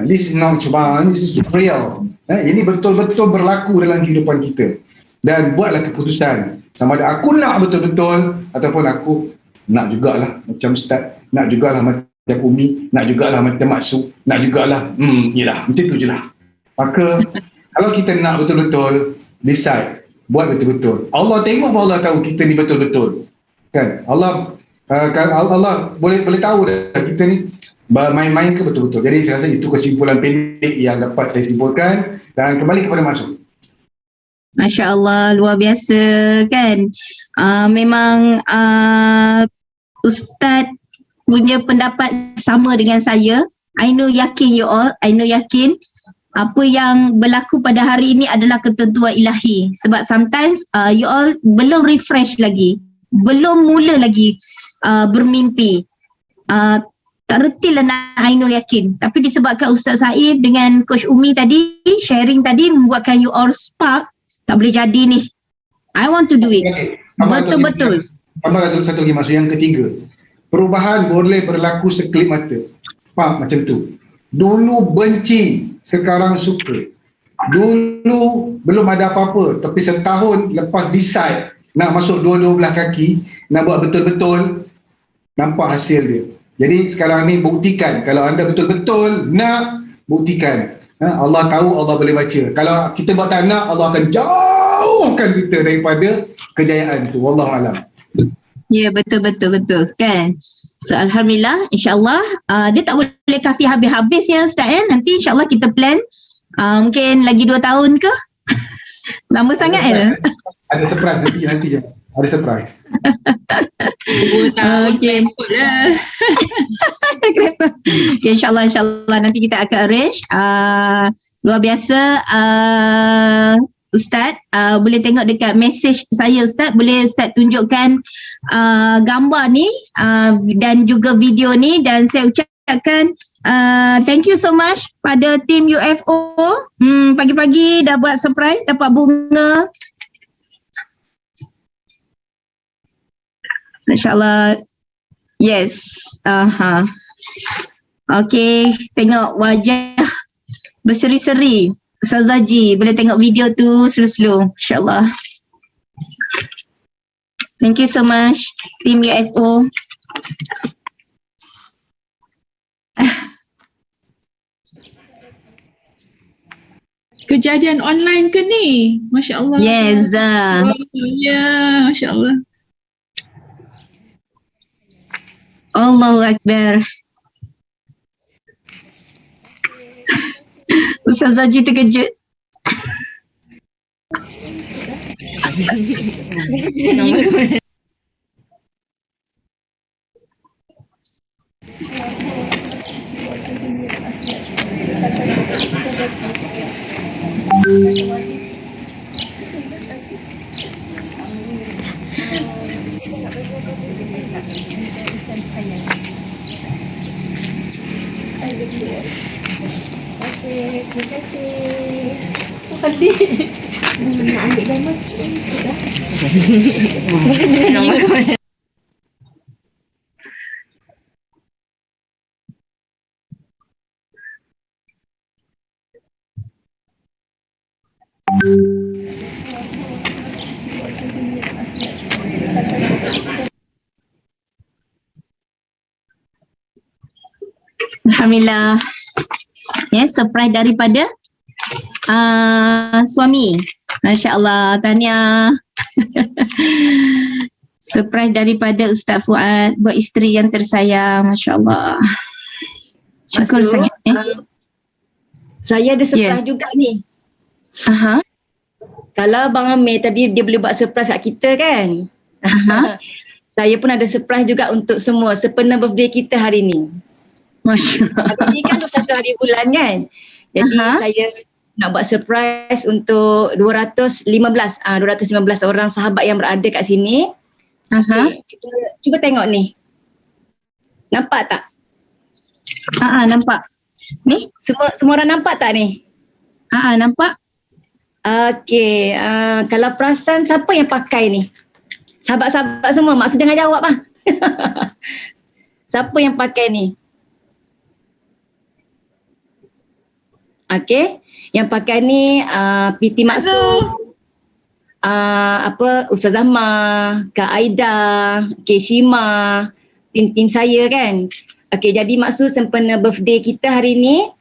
This is not cobaan, this is real. Ini betul-betul berlaku dalam kehidupan kita. Dan buatlah keputusan. Sama ada aku nak betul-betul ataupun aku nak jugalah macam Ustaz, nak jugalah macam Umi, nak jugalah macam Maksu, nak jugalah, yelah, macam tu je lah. Maka kalau kita nak betul-betul, decide, buat betul-betul. Allah tengok bahawa Allah tahu kita ni betul-betul. Kan? Allah boleh tahu dah kita ni main-main ke betul-betul. Jadi saya rasa itu kesimpulan pendek yang dapat saya simpulkan, dan kembali kepada Masuk. Masya Allah, luar biasa kan. Memang Ustaz punya pendapat sama dengan saya. I know yakin you all, I know yakin apa yang berlaku pada hari ini adalah ketentuan ilahi. Sebab sometimes you all belum refresh lagi, belum mula lagi bermimpi. Tak reti lah nak I know yakin. Tapi disebabkan Ustaz Saif dengan Coach Umi tadi, sharing tadi membuatkan you all spark. Tak boleh jadi ni. I want to do it. Betul-betul. Tambah satu lagi, maksud yang ketiga. Perubahan boleh berlaku sekelip mata. Faham macam tu. Dulu benci, sekarang suka. Dulu belum ada apa-apa, tapi setahun lepas decide nak masuk dua-dua belah kaki, nak buat betul-betul, nampak hasil dia. Jadi sekarang ni buktikan. Kalau anda betul-betul nak, buktikan. Allah tahu, Allah boleh baca. Kalau kita buat tak nak, Allah akan jauhkan kita daripada kejayaan tu. Wallahualam. Ya, betul kan. So alhamdulillah, insyaAllah dia tak boleh kasih habis-habis ya Ustaz ya. Nanti insyaAllah kita plan mungkin lagi 2 tahun ke? Lama sangat ya. Ada surprise nanti je. Ada surprise. 2 tahun Okey. repot lah. Kereta. Okay, insyaAllah nanti kita akan arrange. Luar biasa. Ustaz, boleh tengok dekat message saya Ustaz. Boleh Ustaz tunjukkan gambar ni dan juga video ni, dan saya ucapkan thank you so much pada tim UFO. Pagi-pagi dah buat surprise, dapat bunga. InsyaAllah. Yes. Okay, tengok wajah berseri-seri Ustazah Ji. Boleh tengok video tu slow-slow, insyaAllah. Thank you so much team UFO. Kejadian online ke ni? Masya Allah. Yes. Ya, Masya Allah. Allahu Akbar. Ustazah Ji terkejut. Alhamdulillah. Ya, surprise daripada suami. Masya Allah, tahniah. Surprise daripada Ustaz Fuad buat isteri yang tersayang. Masya Allah. Syukur Maksud, sangat. Saya ada surprise juga ni. Aha. Kalau Abang Amir tadi dia boleh buat surprise kat kita kan. Saya pun ada surprise juga untuk semua sempena birthday kita hari ni. Masya Allah. Hari ni kan 21 hari bulan kan. Jadi saya nak buat surprise untuk 215 orang sahabat yang berada kat sini. Okay, cuba tengok ni. Nampak tak? Nampak. Ni? Semua orang nampak tak ni? Nampak. Okey, kalau perasan siapa yang pakai ni? Sahabat-sahabat semua, maksud jangan jawab lah. Siapa yang pakai ni? Okey, yang pakai ni PT Maksud, Ustazah Mah, Kak Aida, Shima, tim-tim saya kan. Okey, jadi maksud sempena birthday kita hari ni,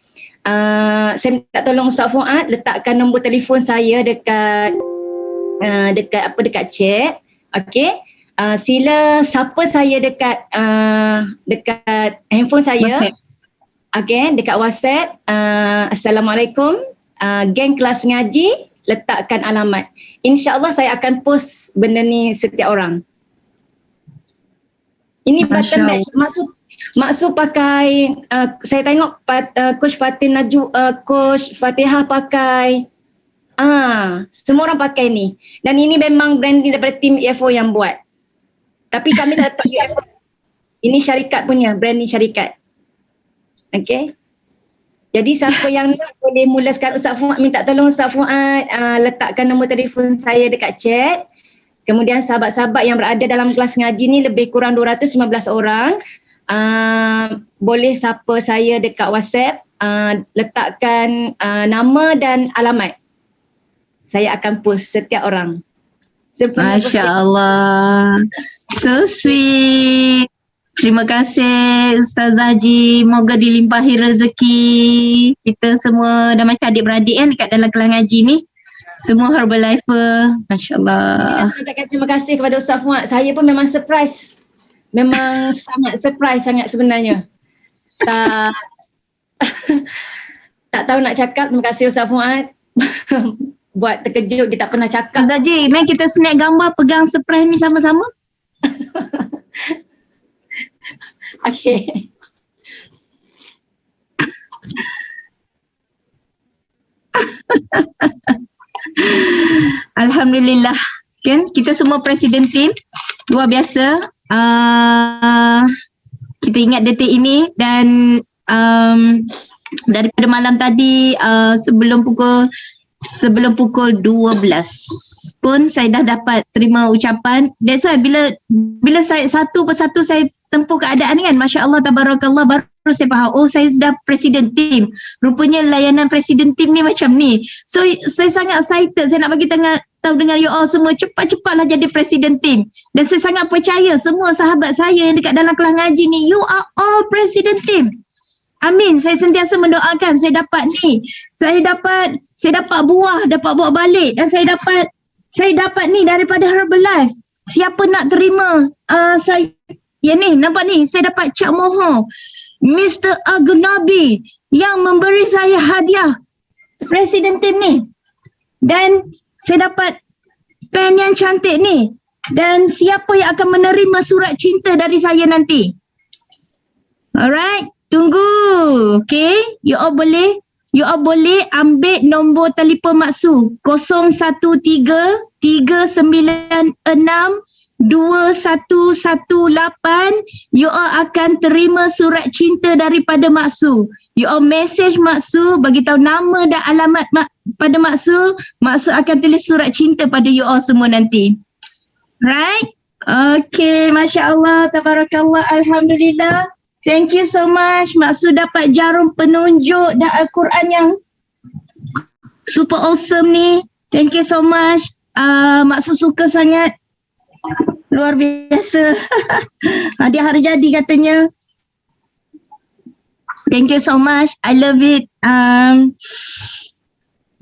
saya minta tolong Ustaz Fuad letakkan nombor telefon saya dekat dekat chat. Okey. Sila siapa saya dekat handphone saya. Okey, dekat WhatsApp. Assalamualaikum. Geng kelas ngaji, letakkan alamat. InsyaAllah saya akan post benda ni setiap orang. Ini button match. Maksud pakai, saya tengok Coach Fatihah pakai. Semua orang pakai ni. Dan ini memang branding daripada tim UFO yang buat. Tapi kami tak letak UFO. Ini syarikat punya, branding syarikat. Okay. Jadi siapa yang nak boleh mula sekarang. Ustaz Fuad, minta tolong Ustaz Fuad letakkan nombor telefon saya dekat chat. Kemudian sahabat-sahabat yang berada dalam kelas ngaji ni lebih kurang 215 orang. Boleh siapa saya dekat WhatsApp, letakkan nama dan alamat. Saya akan post setiap orang. Masya Allah. So sweet. Terima kasih Ustazah Ji. Moga dilimpahi rezeki. Kita semua dah macam adik-beradik kan dekat dalam kelas ngaji ni. Semua Herbalifer. Masya Allah. Saya ucapkan terima kasih kepada Ustaz Fuad. Saya pun memang surprise. Memang sangat surprise sangat sebenarnya. Tak tahu nak cakap. Terima kasih Ustaz Fuad. buat terkejut, dia tak pernah cakap. Zaji, main kita snap gambar pegang surprise ni sama-sama. Okay. Alhamdulillah. Kan kita semua presiden team luar biasa. Kita ingat detik ini dan daripada malam tadi sebelum pukul 12 pun saya dah dapat terima ucapan. That's why bila saya satu persatu saya tempuh keadaan ni kan, Masya Allah, Tabarakallah, baru saya faham, oh saya sudah presiden team. Rupanya layanan presiden team ni macam ni. So saya sangat excited, saya nak bagi tahu dengan you all semua, cepat-cepatlah jadi presiden team. Dan saya sangat percaya semua sahabat saya yang dekat dalam kelas ngaji ni, you are all presiden team. Amin. Saya sentiasa mendoakan saya dapat ni. Saya dapat buah balik dan saya dapat ni daripada Herbalife. Siapa nak terima saya ya ni, nampak ni, saya dapat Cak Moho, Mr. Agunabi yang memberi saya hadiah presiden team ni. Dan saya dapat pen yang cantik ni. Dan siapa yang akan menerima surat cinta dari saya nanti? Alright, tunggu. Okay, you all boleh ambil nombor telefon Maksu 013-396-2118. You all akan terima surat cinta daripada Maksu. You all message Maksu, bagi tahu nama dan alamat pada Maksu. Maksu akan tulis surat cinta pada you all semua nanti. Right? Okay, Masya Allah, Tabarakallah, Alhamdulillah. Thank you so much. Maksu dapat jarum penunjuk dan Al-Quran yang super awesome ni. Thank you so much. Maksu suka sangat. Luar biasa. Hadiah hari jadi katanya. Thank you so much. I love it.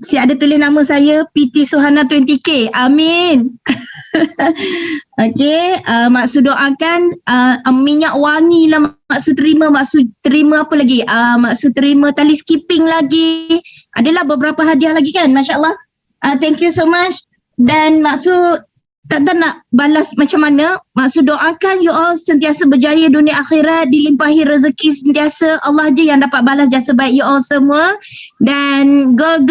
Si ada tulis nama saya PT Suhana 20K. Amin. Okay, Maksu doakan minyak wangi lah Maksu terima. Maksu terima apa lagi? Maksu terima tali skipping lagi. Adalah beberapa hadiah lagi kan, Masya Allah. Thank you so much. Dan Maksu tak nak balas macam mana. Maksu doakan you all sentiasa berjaya dunia akhirat, dilimpahi rezeki sentiasa. Allah je yang dapat balas jasa baik you all semua. Dan go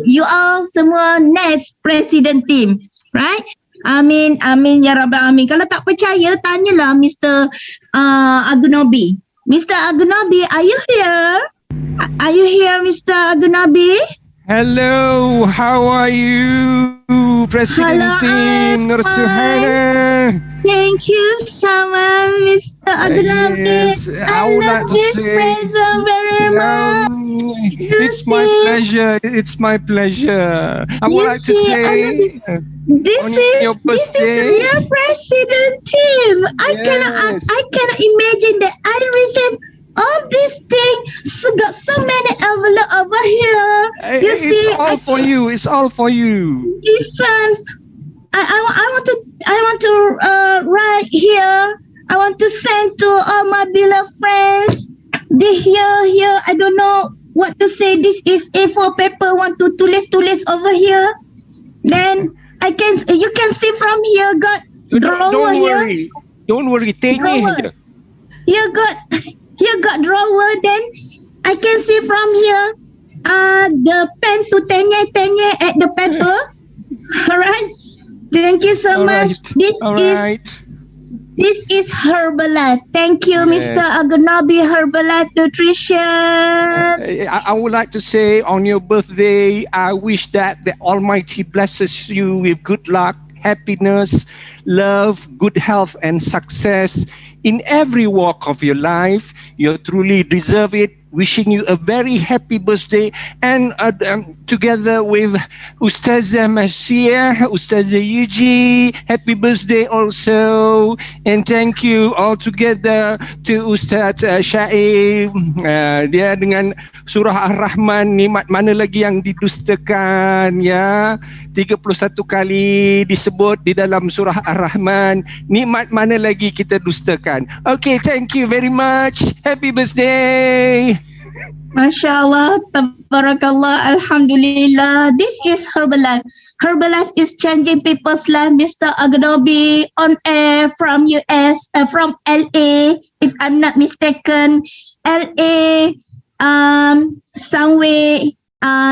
you all semua next president team, right? Amin, amin ya rabbal alamin. Kalau tak percaya, tanyalah Mr. Agunabi. Mr. Agunabi, are you here? Are you here, Mr. Agunabi? Hello, how are you, President Team Nur Suhana? Thank you so much, Mr. Agunabi. Yes, I would love like to this say, present very much. It's my pleasure. It's my pleasure. I would like to say, This is real president team. I cannot imagine that I received all this thing. Got so many envelope over here. You see, it's all for you. It's all for you. This one, I want to write here. I want to send to all my beloved friends. They here. I don't know what to say. This is A4 paper. Want to tulis over here. Then you can see from here. Got drawer here. Don't worry. Take me here. You got drawer. Then I can see from here. The pen to tenye at the paper. Alright. Thank you so much. This is Herbalife. Thank you, Yes. Mr. Agunabi, Herbalife Nutrition. I would like to say on your birthday, I wish that the Almighty blesses you with good luck, happiness, love, good health, and success in every walk of your life. You truly deserve it. Wishing you a very happy birthday, and together with Ustazah Masya, Ustazah Yuji, happy birthday also, and thank you all together to Ustaz Syaib. Dia dengan surah Ar-Rahman, nikmat mana lagi yang didustakan, ya, 31 kali disebut di dalam surah Ar-Rahman, nikmat mana lagi kita dustakan. Okay, thank you very much. Happy birthday. Masya Allah, tabarakallah, alhamdulillah. This is Herbalife. Herbalife is changing people's life. Mr. Agnobi on air from US, from LA, if I'm not mistaken. LA, somewhere,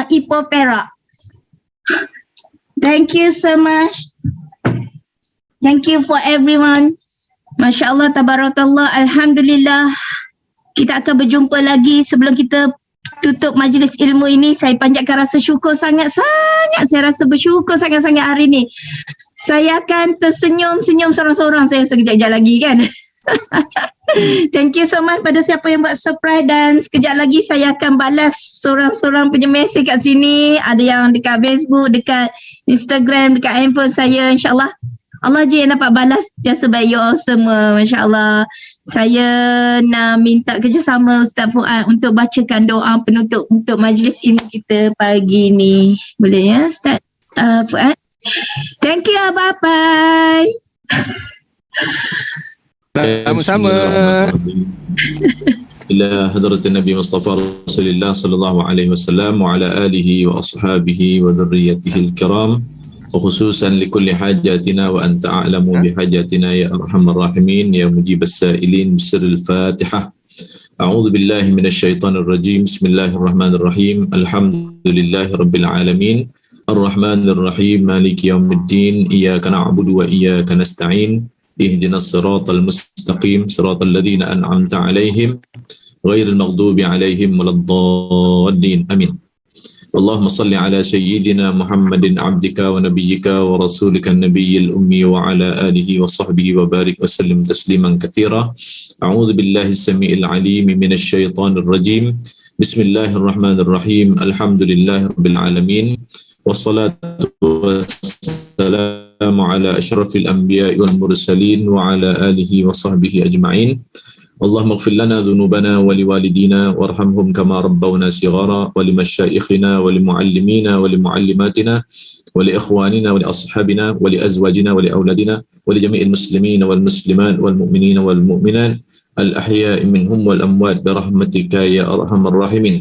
Ipoh Perak. Thank you so much. Thank you for everyone. Masya Allah, tabarakallah, alhamdulillah. Kita akan berjumpa lagi sebelum kita tutup majlis ilmu ini. Saya panjatkan rasa syukur sangat-sangat. Saya rasa bersyukur sangat-sangat hari ini. Saya akan tersenyum-senyum seorang-seorang saya sekejap lagi kan. Thank you so much pada siapa yang buat surprise, dan sekejap lagi saya akan balas seorang-seorang punya mesej kat sini. Ada yang dekat Facebook, dekat Instagram, dekat handphone saya, insyaAllah. Allah je yang dapat balas jasa baik you all semua. Masya Allah. Saya nak minta kerjasama Ustaz Fuad untuk bacakan doa penutup untuk majlis ini kita pagi ni. Boleh ya Ustaz Fuad? Thank you Abang. Sama-sama. Ila hadratin Nabi Mustafa Rasulullah sallallahu alaihi wasallam wa ala alihi wa ashabihi wa dhurriyyatihi al-kiram. وخصوصا لكل حاجاتنا وأنت أعلم بحاجاتنا يا أرحم الراحمين يا مجيب السائلين بسر الفاتحة. أعوذ بالله من الشيطان الرجيم. بسم الله الرحمن الرحيم. الحمد لله رب العالمين الرحمن الرحيم مالك يوم الدين إياك نعبد وإياك نستعين اهدنا الصراط المستقيم صراط الذين أنعمت عليهم غير المغضوب عليهم ولا الضالين آمين. اللهم صل على سيدنا محمد عبدك ونبيك ورسولك النبي الأمي وعلى آله وصحبه وبارك وسلم تسليما كثيرا. أعوذ بالله السميع العليم من الشيطان الرجيم. بسم الله الرحمن الرحيم. الحمد لله رب العالمين والصلاة والسلام على أشرف الأنبياء والمرسلين وعلى آله وصحبه أجمعين. اللهم اغفر لنا ذنوبنا ولوالدينا وارحمهم كما ربونا صغارا ولمشايخنا ولمعلمينا ولمعلماتنا ولإخواننا ولأصحابنا ولأزواجنا ولأولادنا ولجميع المسلمين والمسلمات والمؤمنين والمؤمنات الأحياء منهم والأموات برحمتك يا أرحم الراحمين.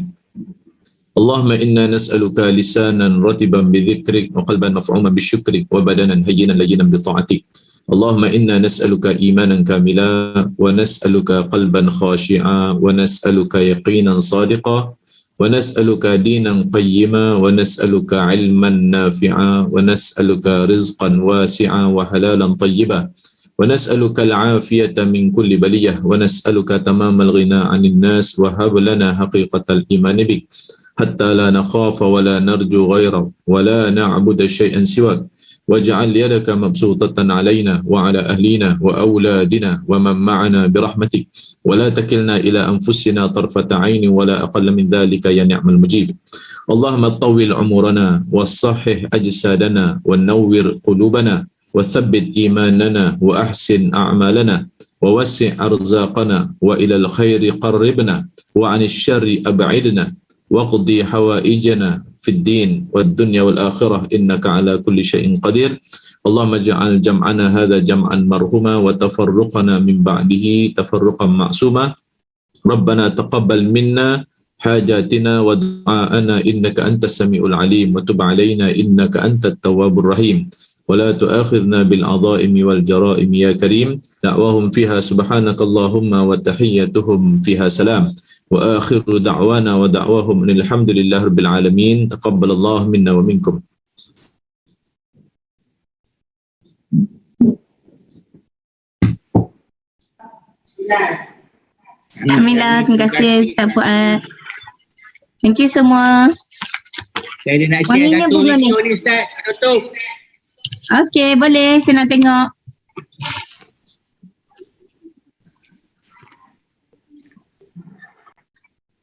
اللهم إنا نسألك لسانا رطبا بذكرك وقلبا مفعوما بشكرك وبدنا هينا لينا بطاعتك. اللهم إنا نسألك إيمانا كاملا ونسألك قلبا خاشعا ونسألك يقينا صادقا ونسألك دينا قيما ونسألك علما نافعا ونسألك رزقا واسعا وحلالا طيبا ونسألك العافية من كل بلية ونسألك تمام الغنى عن الناس وهب لنا حقيقة الإيمان بك حتى لا نخاف ولا نرجو غيرك ولا نعبد شيئا سواك واجعل يدك مبسوطة علينا وعلى أهلنا وأولادنا ومن معنا برحمتك ولا تكلنا إلى أنفسنا طرفة عين ولا أقل من ذلك يا نعم المجيب. اللهم طول عمرنا وصحح أجسادنا ونور قلوبنا وثبت إيماننا وأحسن أعمالنا ووسع أرزاقنا وإلى الخير قربنا وعن الشر أبعدنا واقضي حوائجنا في الدين والدنيا والآخرة إنك على كل شيء قدير. اللهم اجعل جمعنا هذا جمعا مرحوما وتفرقنا من بعده تفرقا معصوما. ربنا تقبل منا حاجاتنا ودعاءنا إنك أنت السميع العليم وتب علينا إنك أنت التواب الرحيم ولا تؤاخذنا بالعظائم والجرائم يا كريم. دعواهم فيها سبحانك اللهم وتحيتهم فيها سلام وآخر دعوانا ودعواهم أن الحمد لله رب العالمين. تقبل الله منا ومنكم. Alhamdulillah, terima kasih Ustaz Fuad. Thank you semua. Saya nak share Wanginya satu bunga ni. video ni Ustaz, tutup. Okey, boleh. Saya nak tengok.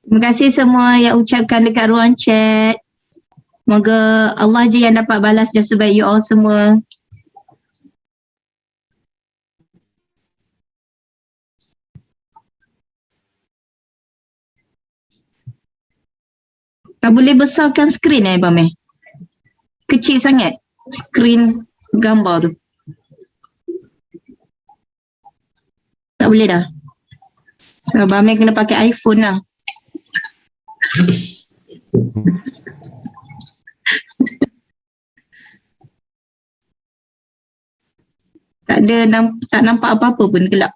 Terima kasih semua yang ucapkan dekat ruang chat. Moga Allah je yang dapat balas jasa baik you all semua. Tak boleh besarkan skrin Abang Kecil sangat skrin gambar tu. Tak boleh dah. So Abang kena pakai iPhone lah. Tak nampak apa-apa pun gelap.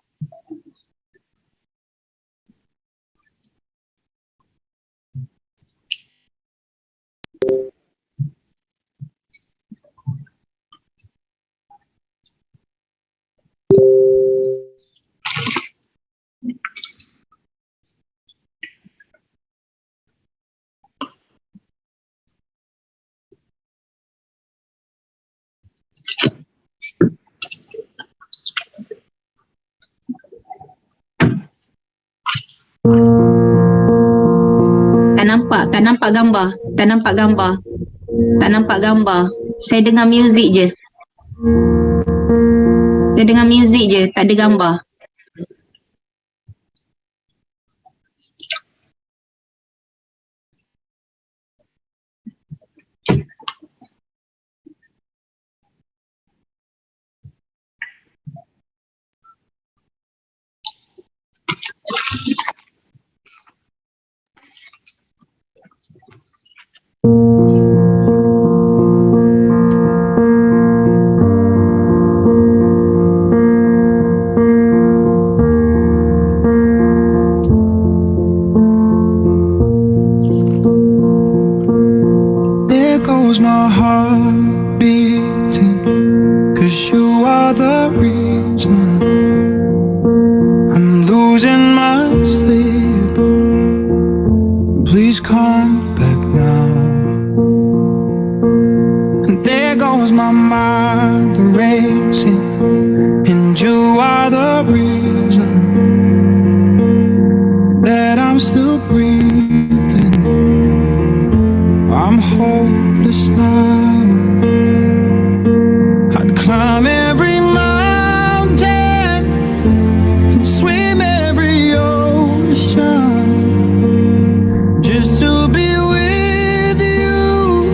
Tak nampak gambar. Saya dengar muzik je. Tak ada gambar. There goes my heart beating, 'cause you are the reason I'm losing my sleep. Please come back now. And there goes my mind racing, and you are the reason that I'm still breathing. I'm hopeless now. I'd climb every mountain and swim every ocean just to be with you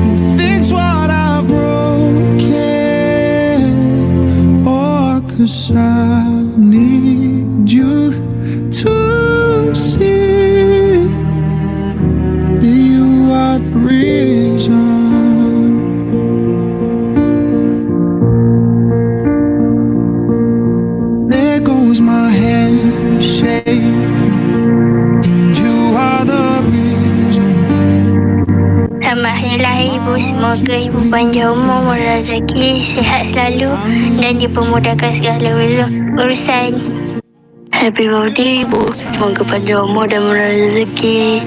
and fix what I've broken. Oh, 'cause I need you to see the reason. There goes my hand shaking, and you are the reason. Selamat Hari Lahir Ibu. Semoga Ibu panjang umur, murah rezeki, sihat selalu dan dipermudahkan segala urusan. Happy birthday Ibu. Semoga panjang umur dan murah rezeki.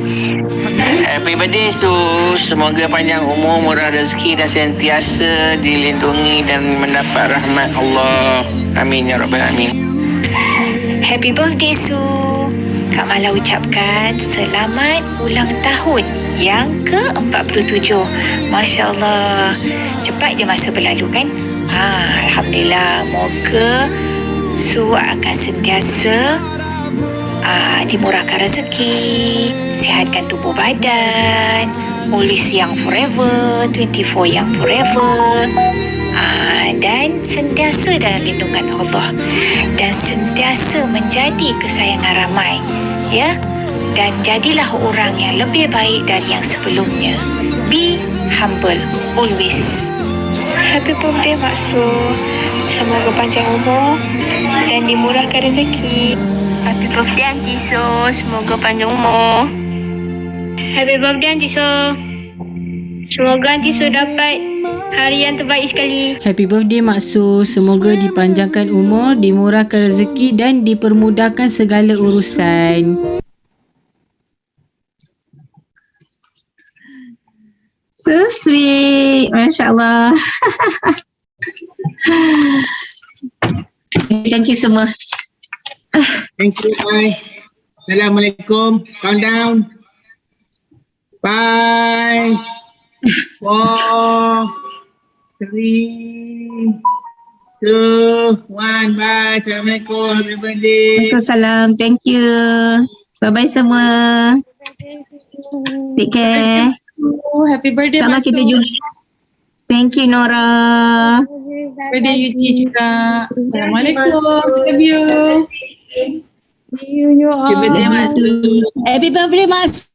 Happy birthday Su. Semoga panjang umur, murah rezeki dan sentiasa dilindungi dan mendapat rahmat Allah. Amin ya rabbal alamin. Happy birthday Su. Kak Mala ucapkan selamat ulang tahun yang ke-47. Masya Allah. Cepat je masa berlalu kan? Alhamdulillah. Moga Su akan sentiasa dimurahkan rezeki, sihatkan tubuh badan, always young forever, 24 young forever, dan sentiasa dalam lindungan Allah dan sentiasa menjadi kesayangan ramai, ya, dan jadilah orang yang lebih baik dari yang sebelumnya. Be humble always. Happy birthday Mak Su. Semoga panjang umur dan dimurahkan rezeki. Happy birthday Aunty So. Semoga panjang umur. Happy birthday Aunty So. Semoga Aunty So dapat hari yang terbaik sekali. Happy birthday Mak Su. Semoga dipanjangkan umur, dimurahkan rezeki dan dipermudahkan segala urusan. So sweet. Masya Allah. Thank you semua. Thank you. Bye. Assalamualaikum. Countdown. 5, 4, 3, 2, 1. Bye. Assalamualaikum. Happy birthday. Waalaikumsalam. Thank you. Bye-bye semua. Take care. Happy birthday InsyaAllah kita jumpa. Thank you Nora. Birthday Yuci juga. Assalamualaikum. Love you. See you all. Happy birthday Mas.